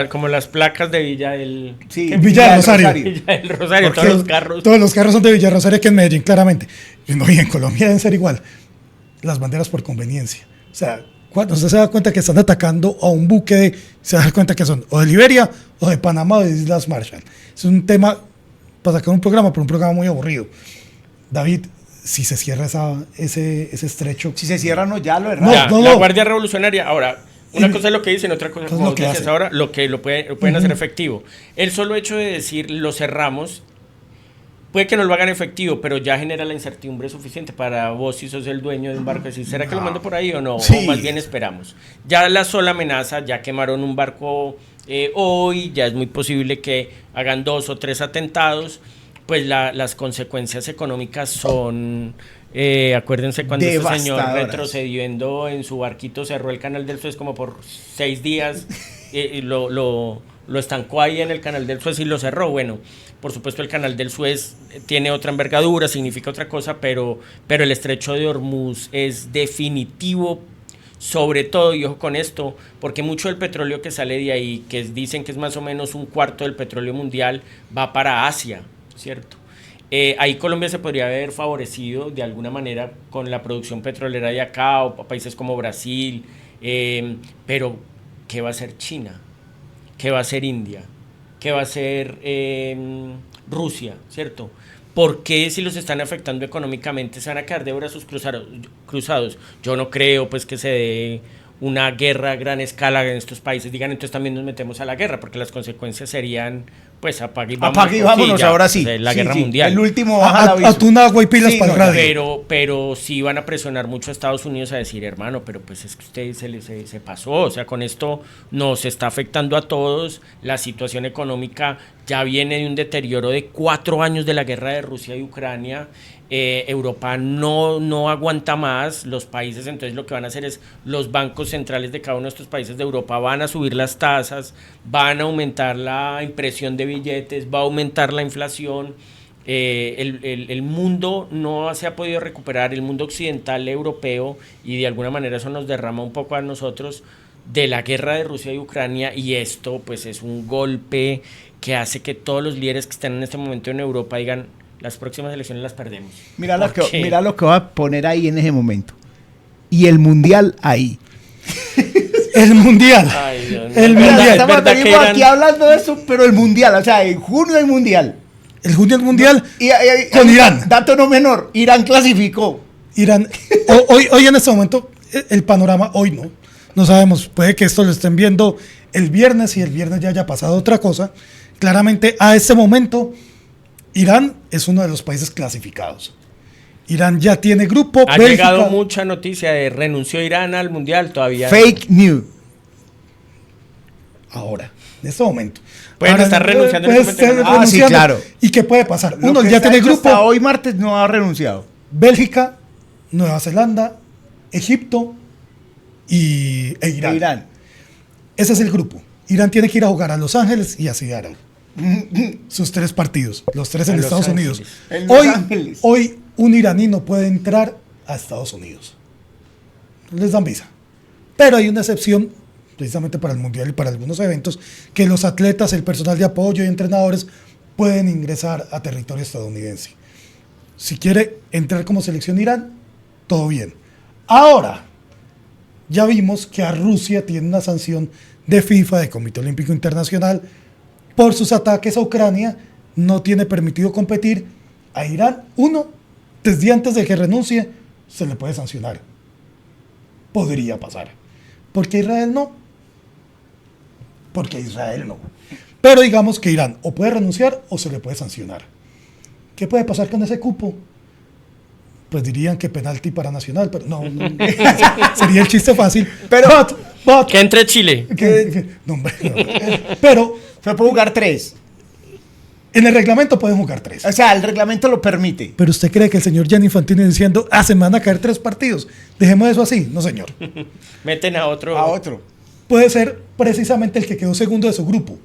como las placas de Villa del Rosario. Villa del Rosario, todos los carros son de Villa Rosario, que en Medellín, claramente. Y en Colombia deben ser igual. Las banderas por conveniencia. O sea, cuando usted se da cuenta que están atacando a un buque, se da cuenta que son o de Liberia, o de Panamá, o de Islas Marshall. Es un tema para sacar un programa, pero un programa muy aburrido. David, si se cierra ese estrecho... Si se cierra, no, ya lo errado. La Guardia Revolucionaria, ahora, una cosa es lo que dicen, otra cosa es como dices ahora, lo pueden hacer efectivo. El solo hecho de decir, lo cerramos, puede que no lo hagan efectivo, pero ya genera la incertidumbre suficiente para vos, si sos el dueño de un barco, decir, ¿será que lo mando por ahí o no? Sí. O más bien esperamos. Ya la sola amenaza, ya quemaron un barco hoy, ya es muy posible que hagan 2 o 3 atentados, pues las consecuencias económicas son... acuérdense cuando este señor retrocediendo en su barquito cerró el canal del Suez como por 6 días, lo estancó ahí en el canal del Suez y lo cerró. Bueno, por supuesto el canal del Suez tiene otra envergadura, significa otra cosa, pero el estrecho de Hormuz es definitivo, sobre todo, y ojo con esto, porque mucho del petróleo que sale de ahí, que dicen que es más o menos un cuarto del petróleo mundial, va para Asia, ¿cierto? Ahí Colombia se podría haber favorecido de alguna manera con la producción petrolera de acá, o países como Brasil, pero ¿qué va a hacer China? ¿Qué va a hacer India? ¿Qué va a hacer Rusia? ¿Cierto? ¿Por qué, si los están afectando económicamente, se van a quedar de brazos cruzados? Yo no creo pues que se dé una guerra a gran escala en estos países. Digan, entonces también nos metemos a la guerra, porque las consecuencias serían, pues, apague y vámonos, ahora sí. La guerra mundial. El último baja el aviso. Atún, agua y pilas para el radio. Pero sí van a presionar mucho a Estados Unidos a decir, hermano, pero pues es que usted se pasó, o sea, con esto nos está afectando a todos. La situación económica ya viene de un deterioro de 4 años de la guerra de Rusia y Ucrania. Europa no aguanta más, los países, entonces lo que van a hacer es, los bancos centrales de cada uno de estos países de Europa van a subir las tasas, van a aumentar la impresión de billetes, va a aumentar la inflación. El mundo no se ha podido recuperar, el mundo occidental europeo, y de alguna manera eso nos derrama un poco a nosotros de la guerra de Rusia y Ucrania, y esto pues es un golpe que hace que todos los líderes que están en este momento en Europa digan, las próximas elecciones las perdemos. Mira lo que va a poner ahí en ese momento. Y el mundial ahí. El mundial. Ay, Dios, el mundial. Estamos aquí hablando de eso, pero el mundial, o sea, en junio hay mundial. El junio el mundial con Irán. Dato no menor, Irán clasificó. Irán. Hoy en este momento, el panorama, hoy no sabemos. Puede que esto lo estén viendo el viernes y el viernes ya haya pasado otra cosa. Claramente, a este momento, Irán es uno de los países clasificados. Irán ya tiene grupo. Ha llegado mucha noticia de renunció Irán al mundial todavía. Fake news. Ahora, en este momento. Pueden Ahora, estar renunciando en puede este momento. estar Sí, renunciando. claro. ¿Y qué puede pasar? Lo Uno que ya está tiene hecho grupo. hasta hoy martes no ha renunciado. Bélgica, Nueva Zelanda, Egipto e Irán. Irán. Ese es el grupo. Irán tiene que ir a jugar a Los Ángeles y a Seattle. Sus 3 partidos, los 3 A en Los Estados Ángeles. Unidos. En Los Hoy, Ángeles. hoy un iraní no puede entrar a Estados Unidos. Les dan visa. Pero hay una excepción, precisamente para el Mundial y para algunos eventos, que los atletas, el personal de apoyo y entrenadores pueden ingresar a territorio estadounidense. Si quiere entrar como selección Irán, todo bien. Ahora, ya vimos que a Rusia tiene una sanción de FIFA, de Comité Olímpico Internacional, por sus ataques a Ucrania, no tiene permitido competir. A Irán, desde antes de que renuncie, se le puede sancionar. Podría pasar. ¿Por qué Israel no? Porque Israel no. Pero digamos que Irán o puede renunciar o se le puede sancionar. ¿Qué puede pasar con ese cupo? Pues dirían que penalti para Nacional, pero no. Sería el chiste fácil. Pero- But, Que entre Chile. no, hombre, no. Pero Se puede jugar 3. en el reglamento pueden jugar 3. O sea, el reglamento lo permite. Pero usted cree que el señor Gianni Infantino diciendo, se me van a caer 3 partidos. Dejemos eso así. No, señor. Meten a otro. A otro. Puede ser precisamente el que quedó segundo de su grupo,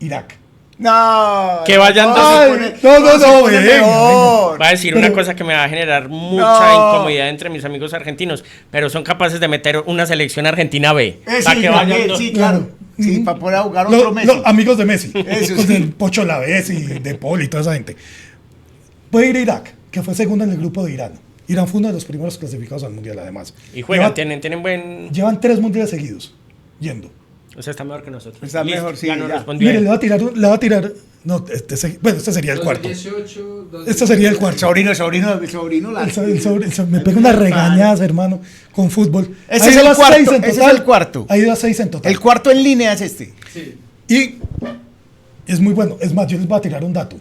Irak. No. Que vayan no, dos. se Ay, pone- no, se pone venga, peor. Va a decir Pero- una cosa que me va a generar mucha No. incomodidad entre mis amigos argentinos, pero son capaces de meter una selección argentina B. Para Sí, que también, vayan dos. sí, claro. Sí, Mm. para poder jugar otro Los Messi. amigos de Messi. Eso Con sí. el Pocho Lavés y De Paul y toda esa gente. Puede ir a Irak, que fue segundo en el grupo de Irán. Irán fue uno de los primeros clasificados al mundial, además. Y juegan, Llevan- tienen buen. Llevan 3 mundiales seguidos yendo. O sea, está mejor que nosotros. Está mejor, sí, Ya nos ya. respondió Mire, él. le va a tirar. No, este sería el cuarto. 2018, Este sería el cuarto. Sobrino, la. Me pega unas regañadas, hermano, con fútbol. Ese Ha es ido el a cuarto, 6 en ese es total. el cuarto. Ha ido a 6 en total. El cuarto en línea es este. Sí. Y es muy bueno. Es más, yo les voy a tirar un dato.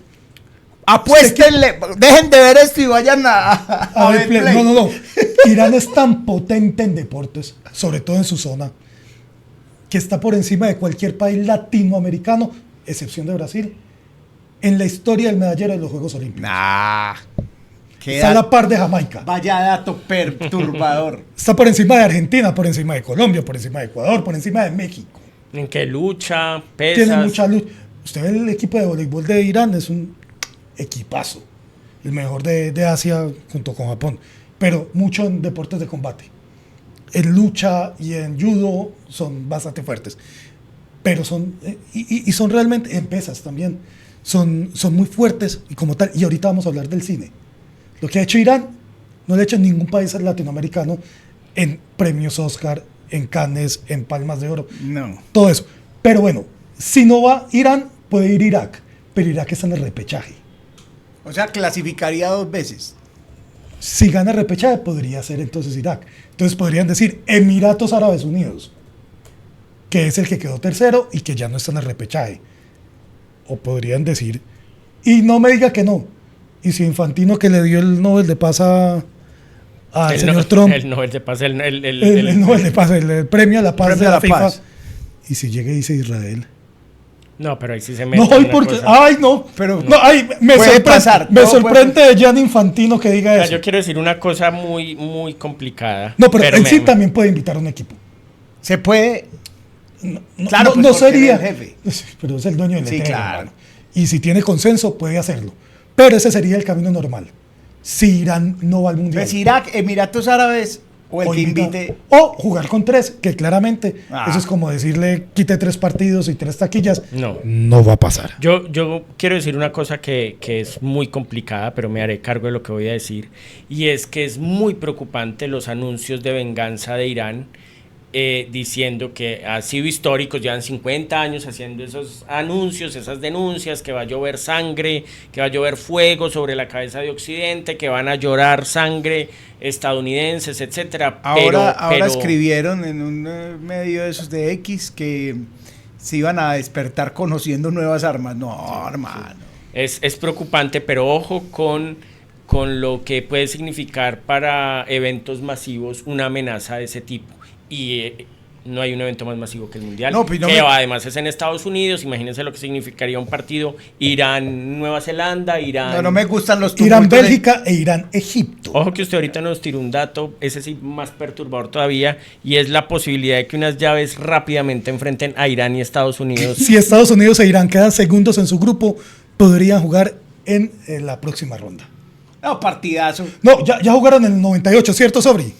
Apuéstenle, dejen de ver esto y vayan A ver, ver play. Play. No. Irán es tan potente en deportes, sobre todo en su zona, que está por encima de cualquier país latinoamericano, excepción de Brasil, en la historia del medallero de los Juegos Olímpicos. Nah. Está a la par de Jamaica. Vaya dato perturbador. Está por encima de Argentina, por encima de Colombia, por encima de Ecuador, por encima de México. En que lucha, pesas. Tiene mucha luz. Usted ve el equipo de voleibol de Irán, es un equipazo. El mejor de Asia junto con Japón. Pero mucho en deportes de combate. En lucha y en judo son bastante fuertes. Pero son, y son realmente, en pesas también, son muy fuertes y como tal. Y ahorita vamos a hablar del cine. Lo que ha hecho Irán, no lo ha hecho ningún país latinoamericano en premios Oscar, en Cannes, en Palmas de Oro. No. Todo eso. Pero bueno, si no va Irán, puede ir Irak. Pero Irak está en el repechaje. O sea, clasificaría 2 veces. Si gana el repechaje, podría ser entonces Irak. Entonces podrían decir Emiratos Árabes Unidos, que es el que quedó tercero y que ya no está en el repechaje. O podrían decir, y no me diga que no. Y si Infantino, que le dio el Nobel de Paz al señor Trump, El Nobel de Paz, el Nobel de Paz, el premio a la paz Premio de a la la FIFA. paz. Y si llega y dice Israel. No, pero ahí sí se mete No, hoy una porque. cosa. Ay, no. Pero no, ay, me puede sorprende, pasar, me todo sorprende de Gianni Infantino que diga O sea, eso. yo quiero decir una cosa muy, muy complicada. No, pero él me- sí también puede invitar a un equipo. se puede. No, Claro, pues, no porque sería. él es el jefe. Pero es el dueño del Sí, hotel, claro. hermano. Y si tiene consenso, puede hacerlo. Pero ese sería el camino normal. Si Irán no va al mundial. Pues Irak, Emiratos Árabes o el O que invita- invite. O jugar con 3, que claramente Ah. eso es como decirle quite 3 partidos y 3 taquillas. No. No va a pasar. Yo quiero decir una cosa que es muy complicada, pero me haré cargo de lo que voy a decir. Y es que es muy preocupante los anuncios de venganza de Irán, diciendo que ha sido históricos, llevan 50 años haciendo esos anuncios, esas denuncias, que va a llover sangre, que va a llover fuego sobre la cabeza de Occidente, que van a llorar sangre estadounidenses, etcétera. Ahora pero escribieron en un medio de esos de X que se iban a despertar conociendo nuevas armas. No, hermano. es preocupante, pero ojo con con lo que puede significar para eventos masivos una amenaza de ese tipo. Y no hay un evento más masivo que el Mundial, No, pues no que me- además es en Estados Unidos. Imagínense lo que significaría un partido Irán-Nueva Zelanda, Irán... No me gustan los Irán, tumultos de- Bélgica e Irán, Egipto. Ojo que usted ahorita nos tiró un dato, ese sí más perturbador todavía, y es la posibilidad de que unas llaves rápidamente enfrenten a Irán y Estados Unidos. Si Estados Unidos e Irán quedan segundos en su grupo, podrían jugar en la próxima ronda. No, partidazo. No, ya jugaron en el 98, ¿cierto, Sobri?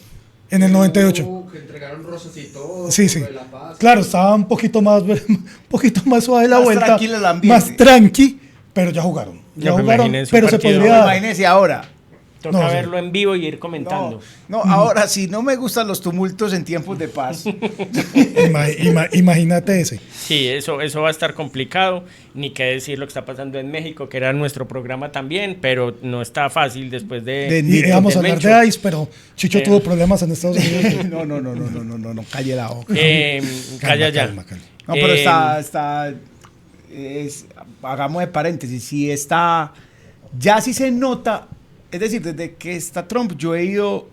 En el 98. Que entregaron rosas y todo. Sí, por sí. lo de La Paz. Claro, estaba un poquito más suave la Más vuelta. tranquilo el ambiente. Más tranqui, pero ya jugaron. Ya No, pues jugaron, imagínense pero un se partido. podría dar. Imagínense ahora. Toca No, sí. verlo en vivo y ir comentando. No, ahora sí, no me gustan los tumultos en tiempos de paz. Imagínate ese. Sí, eso va a estar complicado, ni qué decir lo que está pasando en México, que era nuestro programa también, pero no está fácil después de... Y íbamos a del hablar Mencho. de ICE, pero Chicho tuvo problemas en Estados Unidos. No, calle la boca. Calla ya. calma. No, pero Eh, hagamos de paréntesis, si está, ya sí se nota, es decir, desde que está Trump, yo he ido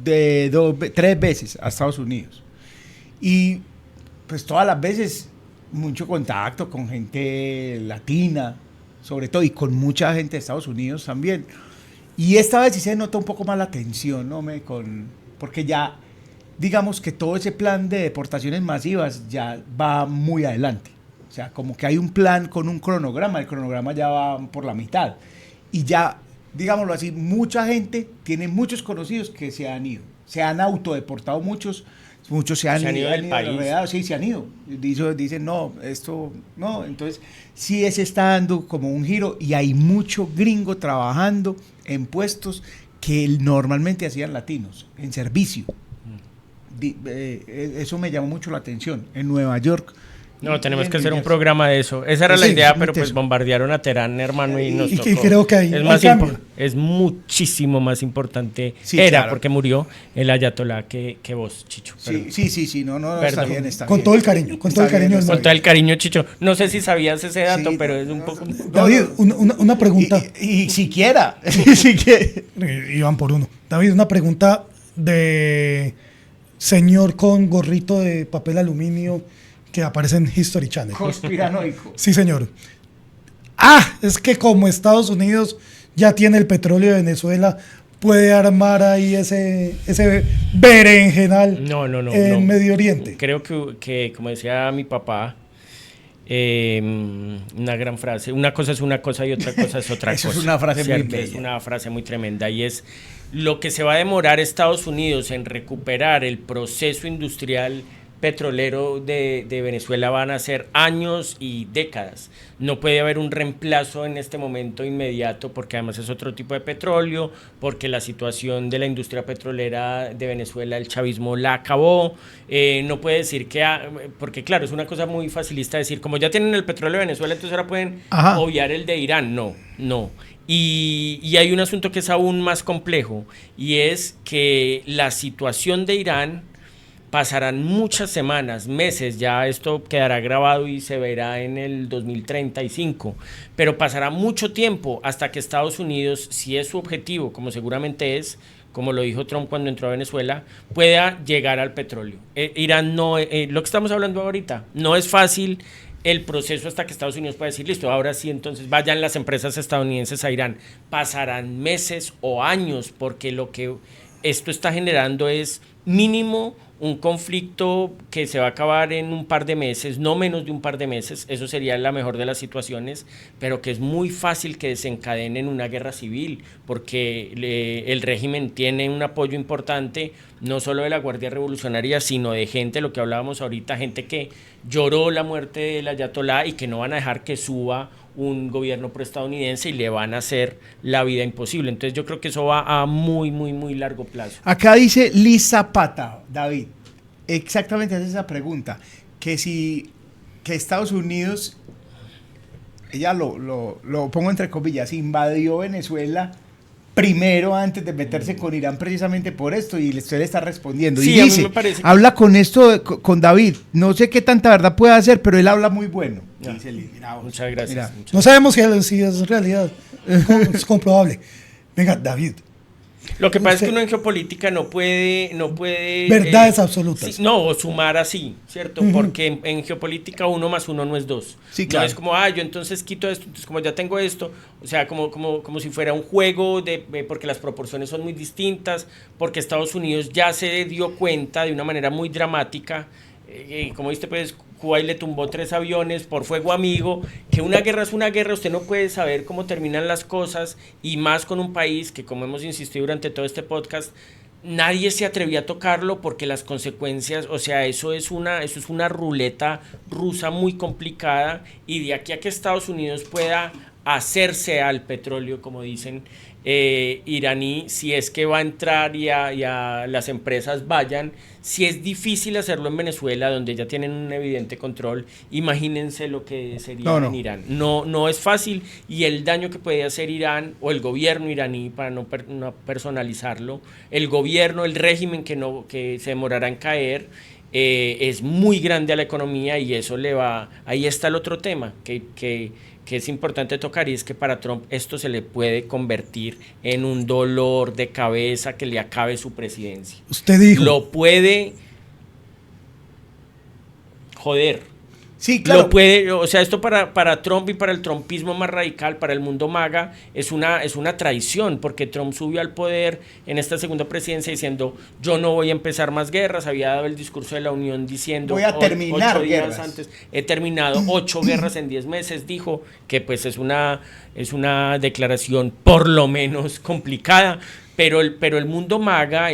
de 3 veces a Estados Unidos, y pues todas las veces mucho contacto con gente latina, sobre todo, y con mucha gente de Estados Unidos también, y esta vez sí se nota un poco más la tensión, ¿no? Porque ya, digamos que todo ese plan de deportaciones masivas ya va muy adelante. O sea, como que hay un plan con un cronograma, el cronograma ya va por la mitad. Y ya, digámoslo así, mucha gente, tiene muchos conocidos que se han ido. Se han autodeportado muchos se han ido del país. enredados, sí, se han ido. Dicen, no, esto, no. Entonces, sí se está dando como un giro y hay mucho gringo trabajando en puestos que normalmente hacían latinos, en servicio. Eso me llamó mucho la atención. En Nueva York. No, tenemos en que New hacer un Jersey. programa de eso. Esa era la Sí, idea, sí, pero pues eso. bombardearon a Teherán, hermano, y nos Y tocó. creo que hay cambio. Es muchísimo más importante. Sí, era claro. porque murió el ayatolá que vos, Chicho. Sí, sí, no, está Perdón. bien, está Con bien. todo el cariño, con Está todo el cariño bien, del está Con mundo. todo el cariño, Chicho. No sé si sabías ese dato, Sí, pero es un poco... David, una pregunta. Y siquiera, siquiera. Iban por uno. David, una pregunta de señor con gorrito de papel aluminio que aparece en History Channel. Conspiranoico. Sí, señor. Es que como Estados Unidos ya tiene el petróleo de Venezuela, puede armar ahí ese berenjenal No. en Medio Oriente. Creo que, como decía mi papá, una gran frase, una cosa es una cosa y otra cosa es otra Eso cosa. es una frase muy ¿cierto? Es bella. una frase muy tremenda y es lo que se va a demorar Estados Unidos en recuperar el proceso industrial petrolero de Venezuela van a ser años y décadas. No puede haber un reemplazo en este momento inmediato porque además es otro tipo de petróleo, porque la situación de la industria petrolera de Venezuela, el chavismo la acabó. No puede decir que, porque claro, es una cosa muy facilista decir, como ya tienen el petróleo de Venezuela, entonces ahora pueden Ajá. obviar el de Irán. No. Y hay un asunto que es aún más complejo y es que la situación de Irán pasarán muchas semanas, meses, ya esto quedará grabado y se verá en el 2035, pero pasará mucho tiempo hasta que Estados Unidos, si es su objetivo, como seguramente es, como lo dijo Trump cuando entró a Venezuela, pueda llegar al petróleo. Irán no, lo que estamos hablando ahorita, no es fácil el proceso hasta que Estados Unidos pueda decir, listo, ahora sí, entonces vayan las empresas estadounidenses a Irán. Pasarán meses o años, porque lo que esto está generando es mínimo un conflicto que se va a acabar en un par de meses, no menos de un par de meses, eso sería la mejor de las situaciones, pero que es muy fácil que desencadene en una guerra civil, porque el régimen tiene un apoyo importante, no solo de la Guardia Revolucionaria, sino de gente, lo que hablábamos ahorita, gente que lloró la muerte del ayatolá y que no van a dejar que suba un gobierno proestadounidense y le van a hacer la vida imposible. Entonces yo creo que eso va a muy, muy, muy largo plazo. Acá dice Liz Zapata, David, exactamente hace esa pregunta, que Estados Unidos, ella lo pongo entre comillas, invadió Venezuela primero antes de meterse con Irán precisamente por esto, y usted le está respondiendo. Sí, y a mí dice, me parece que- habla con esto, con David, no sé qué tanta verdad puede hacer, pero él habla muy bueno. Dice Liz, mira vos, Muchas gracias. mira. No sabemos si es realidad, es comprobable. Venga, David. Lo que pasa es Usted- que uno en geopolítica no puede Verdades absolutas. sí, no, o sumar así, ¿cierto? Porque en geopolítica 1 más 1 no es 2. Sí, No claro. es como, yo entonces quito esto, entonces como ya tengo esto, o sea, como si fuera un juego, porque las proporciones son muy distintas, porque Estados Unidos ya se dio cuenta de una manera muy dramática, como viste, pues Kuwait le tumbó 3 aviones por fuego amigo, que una guerra es una guerra, usted no puede saber cómo terminan las cosas, y más con un país que, como hemos insistido durante todo este podcast, nadie se atrevía a tocarlo porque las consecuencias, o sea, eso es una ruleta rusa muy complicada, y de aquí a que Estados Unidos pueda hacerse al petróleo, como dicen, iraní, si es que va a entrar y a las empresas vayan, si es difícil hacerlo en Venezuela, donde ya tienen un evidente control, imagínense lo que sería en Irán. No es fácil, y el daño que puede hacer Irán o el gobierno iraní, para no personalizarlo, el gobierno, el régimen que se demorará en caer, es muy grande a la economía, y eso le va... Ahí está el otro tema que es importante tocar, y es que para Trump esto se le puede convertir en un dolor de cabeza que le acabe su presidencia. Usted dijo. Lo puede joder. Sí, claro. Lo puede, o sea, esto para Trump y para el trumpismo más radical, para el mundo MAGA, es una traición, porque Trump subió al poder en esta segunda presidencia diciendo, yo no voy a empezar más guerras, había dado el discurso de la Unión diciendo, Voy a terminar 8 días guerras. antes, he terminado 8 guerras en 10 meses, dijo, que pues es una declaración por lo menos complicada. Pero el mundo MAGA,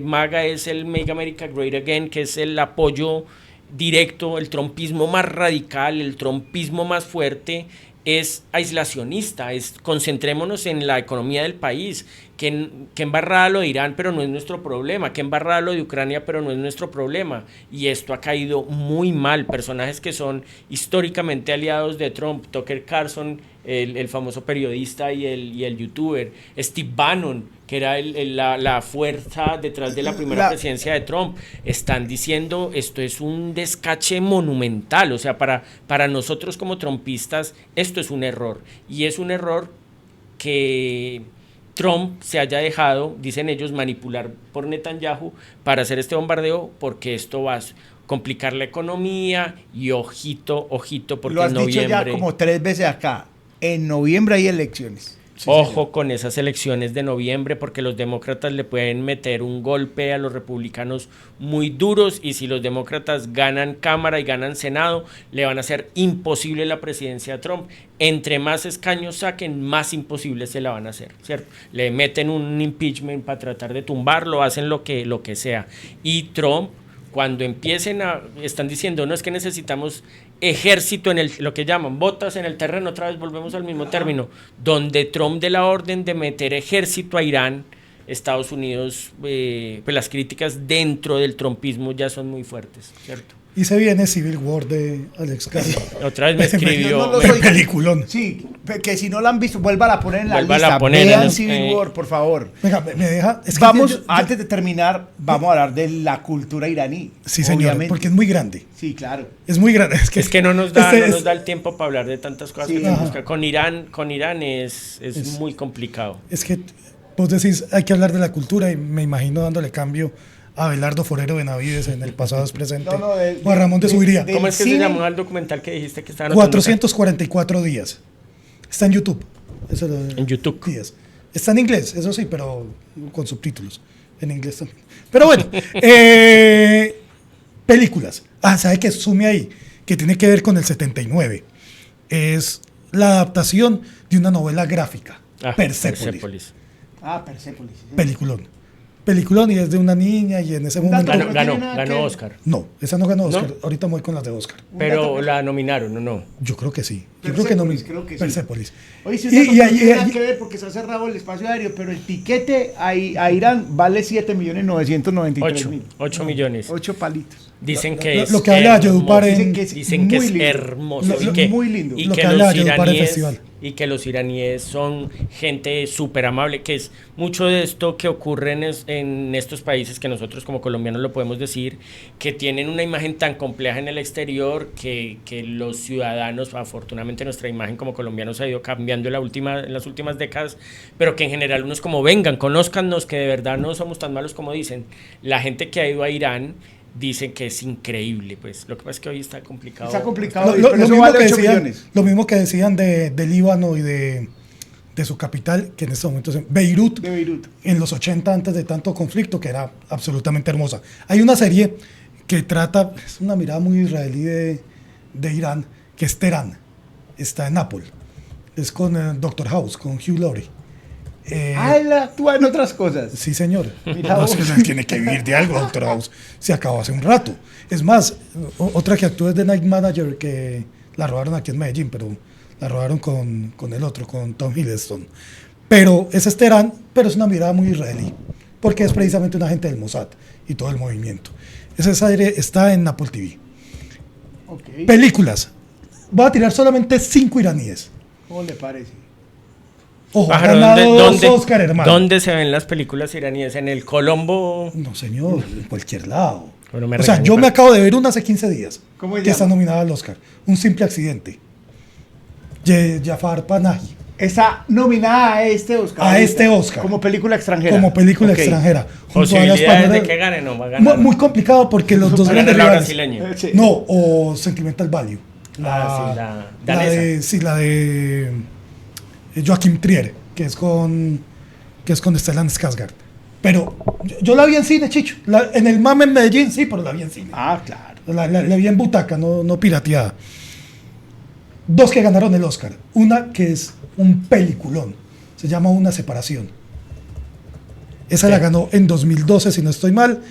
MAGA es el Make America Great Again, que es el apoyo directo, el trumpismo más radical, el trumpismo más fuerte, es aislacionista, concentrémonos en la economía del país, que embarrada lo de Irán, pero no es nuestro problema, que embarrada lo de Ucrania, pero no es nuestro problema, y esto ha caído muy mal. Personajes que son históricamente aliados de Trump, Tucker Carlson, el famoso periodista y el youtuber, Steve Bannon, que era la fuerza detrás de la primera presidencia de Trump, están diciendo esto es un descache monumental. O sea, para nosotros como trumpistas esto es un error, y es un error que Trump se haya dejado, dicen ellos, manipular por Netanyahu para hacer este bombardeo, porque esto va a complicar la economía, y ojito, porque lo has en noviembre... dicho ya como 3 veces acá, en noviembre hay elecciones. Ojo con esas elecciones de noviembre, porque los demócratas le pueden meter un golpe a los republicanos muy duros, y si los demócratas ganan Cámara y ganan Senado, le van a hacer imposible la presidencia de Trump. Entre más escaños saquen, más imposible se la van a hacer, ¿cierto? Le meten un impeachment para tratar de tumbarlo, hacen lo que sea. Y Trump, cuando están diciendo, no, es que necesitamos ejército lo que llaman botas en el terreno, otra vez volvemos al mismo término, donde Trump dé la orden de meter ejército a Irán, Estados Unidos, pues las críticas dentro del trumpismo ya son muy fuertes, ¿cierto? Y se viene Civil War de Alex Garza. Otra vez me escribió... No lo soy. Peliculón. Sí, que si no la han visto, vuélvala a poner en la Vuélvala lista. a poner Vean en Civil War, por favor. Venga, me deja. Es que Vamos, antes de terminar, vamos a hablar de la cultura iraní. Sí, señor, obviamente. porque es muy grande. Sí, claro. Es muy grande. Es que no nos da el tiempo para hablar de tantas cosas Sí. que tenemos que... Con Irán es muy complicado. Es que vos decís, hay que hablar de la cultura, y me imagino dándole cambio a Abelardo Forero Benavides en El pasado es presente, o a Ramón de Subiría. ¿Cómo es que se cine? llamó el documental que dijiste que estaban 444 días. Está en YouTube. Eso En YouTube. Días. Está en inglés, eso sí, pero con subtítulos. En inglés también. Pero bueno, películas. ¿Sabe qué? Sume ahí, que tiene que ver con el 79. Es la adaptación de una novela gráfica, Persépolis. Persépolis. Sí. Peliculón, y es de una niña, y en ese momento... Ganó Oscar. No, esa no ganó Oscar. ¿No? Ahorita me voy con las de Oscar. Pero la nominaron, ¿o no? Yo creo que sí. Creo que sí. Persépolis. Oye, si usted no tiene nada que ver porque se ha cerrado el espacio aéreo, pero el tiquete a Irán vale 7.993.000. 8 millones. 8 palitos. Dicen que lo que habla Yodupar en... Dicen que es muy lindo. hermoso. Y que, muy lindo. Y Lo que que habla los Yodupar en iraníes... festival. y que los iraníes son gente súper amable, que es mucho de esto que ocurre en estos países que nosotros como colombianos lo podemos decir, que tienen una imagen tan compleja en el exterior que los ciudadanos, afortunadamente nuestra imagen como colombianos ha ido cambiando en las últimas décadas, pero que en general uno es como vengan, conózcannos, que de verdad no somos tan malos como dicen. La gente que ha ido a Irán dicen que es increíble, pues lo que pasa es que hoy está complicado. Está complicado, Lo pero eso mismo vale que 8 decían, millones. lo mismo que decían de Líbano y de su capital, que en este momento es Beirut, De Beirut. en los 80 antes de tanto conflicto, que era absolutamente hermosa. Hay una serie que trata, es una mirada muy israelí de Irán, que es Teherán, está en Apple, es con Doctor House, con Hugh Laurie. Él actúa en otras cosas. Sí, señor. Mira No, vos. es que él tiene que vivir de algo, Doctor House. Se acabó hace un rato. Es más, otra que actúa es The Night Manager, que la robaron aquí en Medellín, pero la robaron con el otro, con Tom Hiddleston. Pero ese es Teherán, pero es una mirada muy israelí, porque es precisamente un agente del Mossad y todo el movimiento. Esa serie está en Apple TV. Ok. Películas. Voy a tirar solamente 5 iraníes. ¿Cómo le parece? Ojo, ha Pájaro, ganado 2 Oscar, hermano. ¿Dónde se ven las películas iraníes? ¿En el Colombo? No, señor, en cualquier lado. Bueno, me O sea, regañó, yo pero- me acabo de ver una hace 15 días. ¿Cómo se que está llama? nominada al Oscar. Un simple accidente. Jafar Panahi. Está nominada a este Oscar. A este Oscar. Como película extranjera. Como película Ok. extranjera. Junto a las Posibilidades de palmeras- que gane, no va a ganar. Muy complicado porque los dos Va a grandes ganar la rivales. brasileña. Sí. No, o Sentimental Value. La la danesa. de, sí, la de Joachim Trier, que es con Stellan Skarsgård. Pero yo la vi en cine, Chicho. En el MAM en Medellín, sí, pero la vi en cine. Ah, claro. La vi en butaca, no pirateada. 2 que ganaron el Oscar. Una que es un peliculón. Se llama Una separación. Esa Sí. la ganó en 2012, si no estoy mal.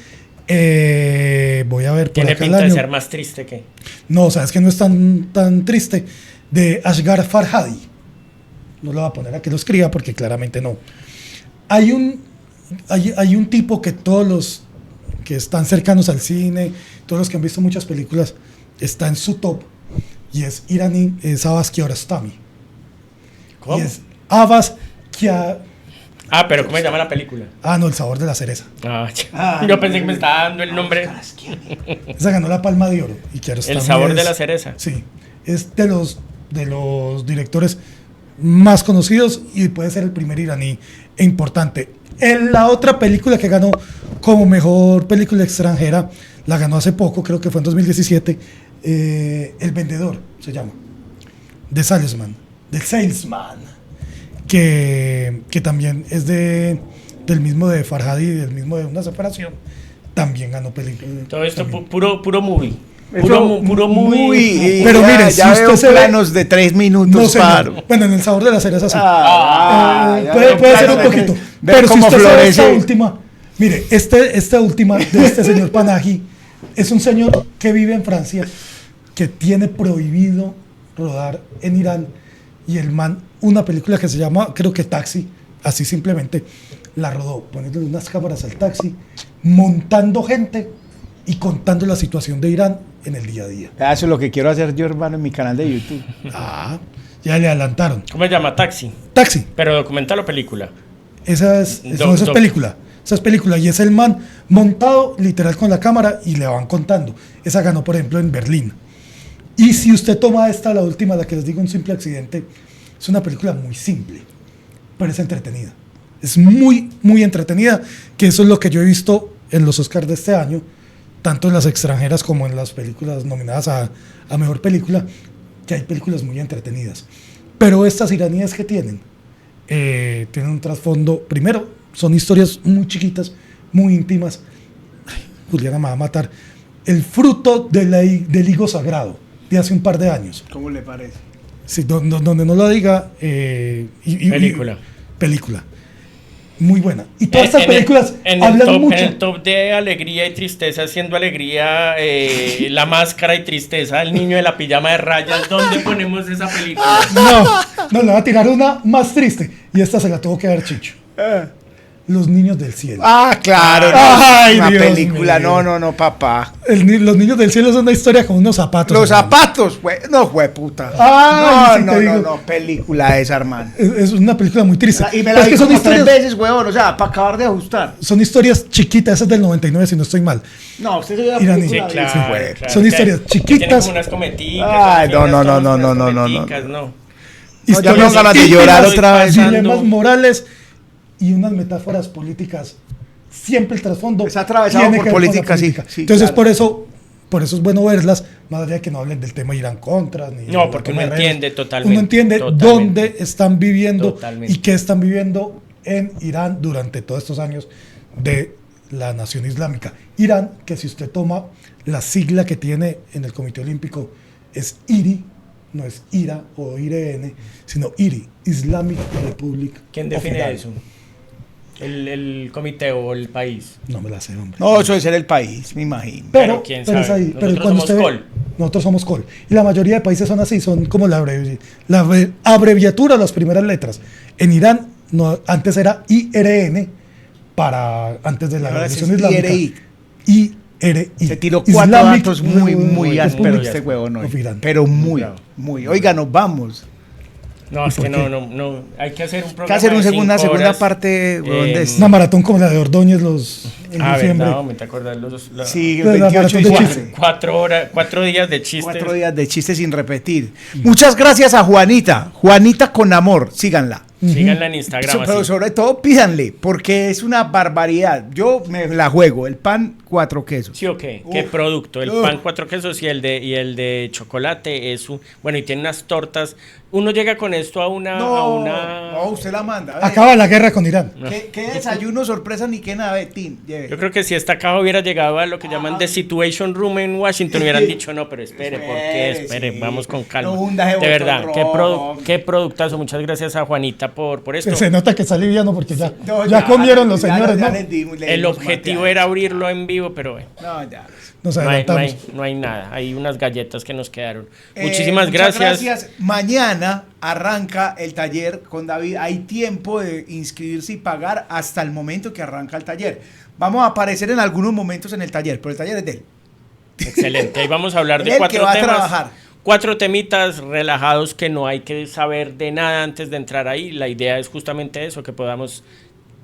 Voy a ver por Tiene acá el pinta de año. ser más triste que... No, sabes que no es tan triste. De Asghar Farhadi. No lo voy a poner a que lo escriba porque claramente no. Hay un tipo que todos los que están cercanos al cine, todos los que han visto muchas películas, está en su top. Y es iraní, es Abbas Kiarostami. ¿Cómo? Y es Abbas Kiarostami. Ah, pero ¿cómo se llama la película? Ah, no, El sabor de la cereza. Yo pensé que me estaba dando el nombre. Esa ganó la Palma de Oro. Y Kiarostami El sabor de es- la cereza. Sí, es de los directores más conocidos y puede ser el primer iraní e importante. En la otra película que ganó como mejor película extranjera, la ganó hace poco, creo que fue en 2017, El Vendedor se llama, The Salesman, que también es del mismo de Farhadi, del mismo de Una separación, también ganó película. Todo esto también. puro movie. Eso, Puro movie. Pero ya, mire, ya si veo usted se ve- planos de 3 minutos, No sé, paro. bueno, en El sabor de la cereza sí. Ya puede veo ser un planos de poquito. tres- ver Pero si cómo usted sabe esta florece. última, mire, esta última de este señor Panahi es un señor que vive en Francia, que tiene prohibido rodar en Irán, y el man, una película que se llama, creo que Taxi, así simplemente, la rodó, poniéndole unas cámaras al taxi, montando gente y contando la situación de Irán en el día a día. Eso es lo que quiero hacer yo, hermano, en mi canal de YouTube. Ah, ya le adelantaron. ¿Cómo se llama? Taxi. Taxi. Pero documental o película. Esa es Doc. película. Esa es película. Y es el man montado literal con la cámara y le van contando. Esa ganó, por ejemplo, en Berlín. Y si usted toma esta, la última, la que les digo, Un simple accidente, es una película muy simple, pero es entretenida. Es muy, muy entretenida, que eso es lo que yo he visto en los Oscars de este año, tanto en las extranjeras como en las películas nominadas a Mejor Película, que hay películas muy entretenidas. Pero estas iraníes que tienen un trasfondo, primero, son historias muy chiquitas, muy íntimas. Ay, Juliana me va a matar. El fruto del higo sagrado de hace un par de años. ¿Cómo le parece? Sí, donde no lo diga. Película. Película. Muy buena. Y todas estas En el- películas en hablan el mucho. En el top de alegría y tristeza, siendo alegría La Máscara y tristeza, El niño de la pijama de rayas, ¿dónde ponemos esa película? No, le voy a tirar una más triste. Y esta se la tuvo que dar Chicho. Los Niños del Cielo. Ah, claro. Ay, una Dios película. mío. No, papá. Los Niños del Cielo son una historia con unos zapatos. Los hermano. zapatos, güey. No, güey, puta. Ay, sí te digo. No. Película esa, hermano. Es una película muy triste. Y me Pero la es vi que son como 3 historias, veces, weón. O sea, para acabar de ajustar. son historias chiquitas. Esa es del 99, si no estoy mal. No, usted se ve la Iraní. película. Sí, claro, sí, güey. claro. Son historias Que chiquitas. tienen como unas cometicas. Ay, así, no, unas no, tomas, no, unas no, cometicas, no. No, ya me Historias dan ganas de íntimas, llorar otra vez. dilemas morales y unas metáforas políticas. Siempre el trasfondo Está atravesado tiene por que ver con la política, sí, Entonces, claro. por eso es bueno verlas, más allá de que no hablen del tema Irán-Contra. No, porque uno entiende totalmente. Uno entiende dónde están viviendo Totalmente. y qué están viviendo en Irán durante todos estos años de la nación islámica. Irán, que si usted toma la sigla que tiene en el Comité Olímpico, es IRI, no es IRA o IRN, sino IRI, Islamic Republic. ¿Quién of define Iran. eso? ¿El comité o el país? No me la sé, hombre. No, eso debe ser el país, me imagino. Pero quién pero es sabe. ahí. Pero Nosotros cuando somos usted ve- COL. Nosotros somos COL. Y la mayoría de países son así, son como la abreviatura, las primeras letras. En Irán, no, antes era IRN, antes de la Ahora sí Revolución es Islámica. IRI. IRI. Se tiró 4 Islamic datos muy Republic ásperos este huevón hoy. of Iran. Pero muy, Bravo. muy. Oiga, nos vamos. No, es por que qué? no. Hay que hacer un Hay que programa. hacer una de 5 segunda horas. parte, huevón, de esto. Una maratón como la de Ordóñez en diciembre. verdad, me te acordás Sí, La el 28 de maratón de diciembre. 4 días de chistes. 4 días de chistes sin repetir. Muchas gracias a Juanita. Juanita con amor. Síganla. Síganla en Instagram. Pero así. sobre todo pídanle, porque es una barbaridad. Yo me la juego. El pan, 4 quesos. Sí, ok. ¿Qué Uf. producto? El Uf. pan 4 quesos y el de chocolate es un... Bueno, y tiene unas tortas. Uno llega con esto a una... No, usted la manda. a ver. Acaba la guerra con Irán. ¿Qué desayuno, sorpresa, ni qué nada, Betín? Lleve. Yo creo que si esta caja hubiera llegado a lo que llaman The Situation Room en Washington, hubieran dicho, no, pero espere, ¿por qué? Espere, Sí. vamos con calma. No hunda ese De verdad, botón qué, rojo. qué productazo. Muchas gracias a Juanita por esto. Se nota que está liviano porque ya, No, ya comieron los ya señores, ¿no? les dimos, le El dimos objetivo materia. era abrirlo en vivo, pero bueno. No, ya. Nos No hay, adelantamos. no hay nada. Hay unas galletas que nos quedaron. Muchas Muchísimas gracias. Mañana arranca el taller con David. Hay tiempo de inscribirse y pagar hasta el momento que arranca el taller. Vamos a aparecer en algunos momentos en el taller, pero el taller es de él. Excelente. Ahí vamos a hablar de Él que 4 va a temas. trabajar. 4 temitas relajados que no hay que saber de nada antes de entrar ahí. La idea es justamente eso, que podamos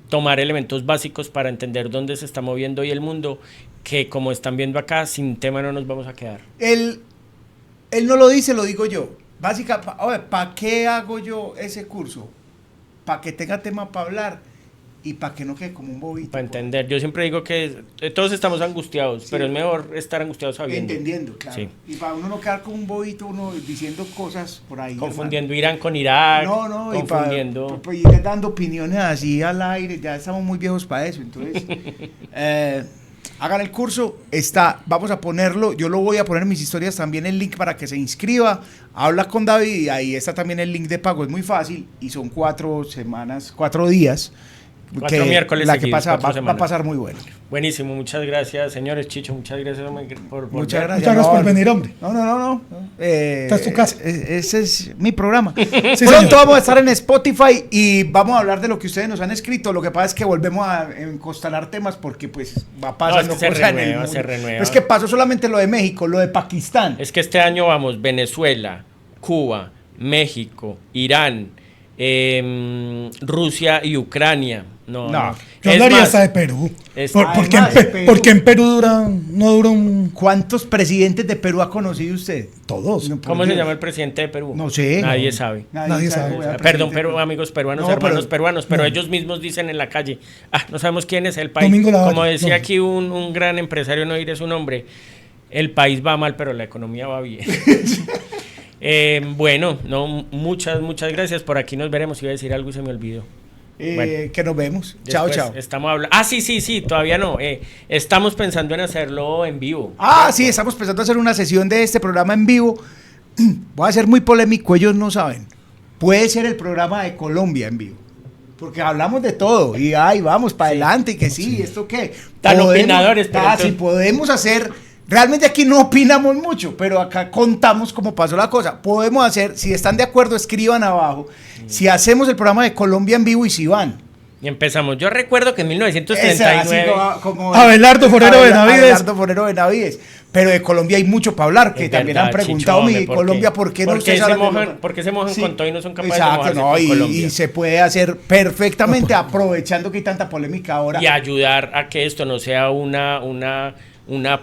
tomar elementos básicos para entender dónde se está moviendo hoy el mundo, que como están viendo acá, sin tema no nos vamos a quedar. Él no lo dice, lo digo yo. Básicamente, ¿para qué hago yo ese curso? Para que tenga tema para hablar y para que no quede como un bobito. Para entender. Yo siempre digo que todos estamos angustiados, Sí. pero es mejor estar angustiados sabiendo. Entendiendo, claro. Sí. Y para uno no quedar como un bobito, uno diciendo cosas por ahí. Confundiendo Irán con Irak. No, confundiendo. y ir dando opiniones así al aire, ya estamos muy viejos para eso, entonces hagan el curso, vamos a ponerlo, yo lo voy a poner en mis historias también el link para que se inscriba, habla con David y ahí está también el link de pago, es muy fácil y son 4 días. 4 miércoles la que seguidos, pasa, 4 va a semanas. pasar muy bueno. Buenísimo, muchas gracias, señores. Chicho, muchas gracias por Muchas volver. gracias. Muchas gracias por venir, hombre. No. Esta es tu casa. Ese es mi programa. Sí, Pronto señor. vamos a estar en Spotify y vamos a hablar de lo que ustedes nos han escrito. Lo que pasa es que volvemos a encostalar temas porque pues va pasando es que se cosas en el renueva, mundo. se renueva. Es que pasó solamente lo de México, lo de Pakistán. Es que este año vamos Venezuela, Cuba, México, Irán, Rusia y Ucrania. No. Yo Es hablaría más, hasta de Perú. Porque, Además, Perú. porque en Perú no dura ¿Cuántos presidentes de Perú ha conocido usted? todos. No, por ¿Cómo se Dios. llama el presidente de Perú? No sé. Nadie No. sabe. Nadie sabe. cómo era el Perdón, presidente de Perú. amigos peruanos, No, hermanos pero- peruanos, pero no. ellos mismos dicen en la calle, no sabemos quién es el país. Domingo Lavalle, Como decía no. aquí un gran empresario, no diré su nombre, el país va mal, pero la economía va bien. Bueno, muchas gracias. Por aquí nos veremos. Iba a decir algo y se me olvidó. Bueno. Que nos vemos. Chao, Después chao. Estamos hablando. Sí, todavía no. Estamos pensando en hacerlo en vivo. Sí, estamos pensando hacer una sesión de este programa en vivo. Voy a ser muy polémico, ellos no saben. Puede ser el programa de Colombia en vivo. Porque hablamos de todo. Y vamos para adelante. Y que sí, ¿esto qué? Tan opinadores, pero sí, entonces- podemos hacer. Realmente aquí no opinamos mucho, pero acá contamos cómo pasó la cosa. Podemos hacer, si están de acuerdo, escriban abajo. Si hacemos el programa de Colombia en vivo y si van. Y empezamos. Yo recuerdo que en 1939... Abelardo Forero Benavides. Abelardo Forero Benavides. Pero de Colombia hay mucho para hablar, que Es también verdad, han preguntado, Chicho, mi Colombia, ¿por qué no ¿Por qué ustedes se hablan de mojan, ¿por qué se mojan Sí, con todo y no son capaces exacto, de mojarse no, con Colombia? y se puede hacer perfectamente aprovechando que hay tanta polémica ahora. Y ayudar a que esto no sea una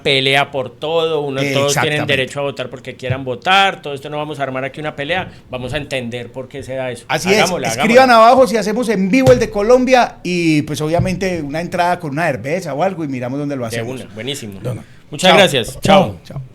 pelea por todo, todos tienen Exactamente. derecho a votar porque quieran votar, todo esto no vamos a armar aquí una pelea, vamos a entender por qué se da eso. Así es, escriban abajo si hacemos en vivo el de Colombia y pues obviamente una entrada con una cerveza o algo y miramos dónde lo De hacemos. una, buenísimo. No, no. Muchas Chao. gracias. Chao. Chao. Chao.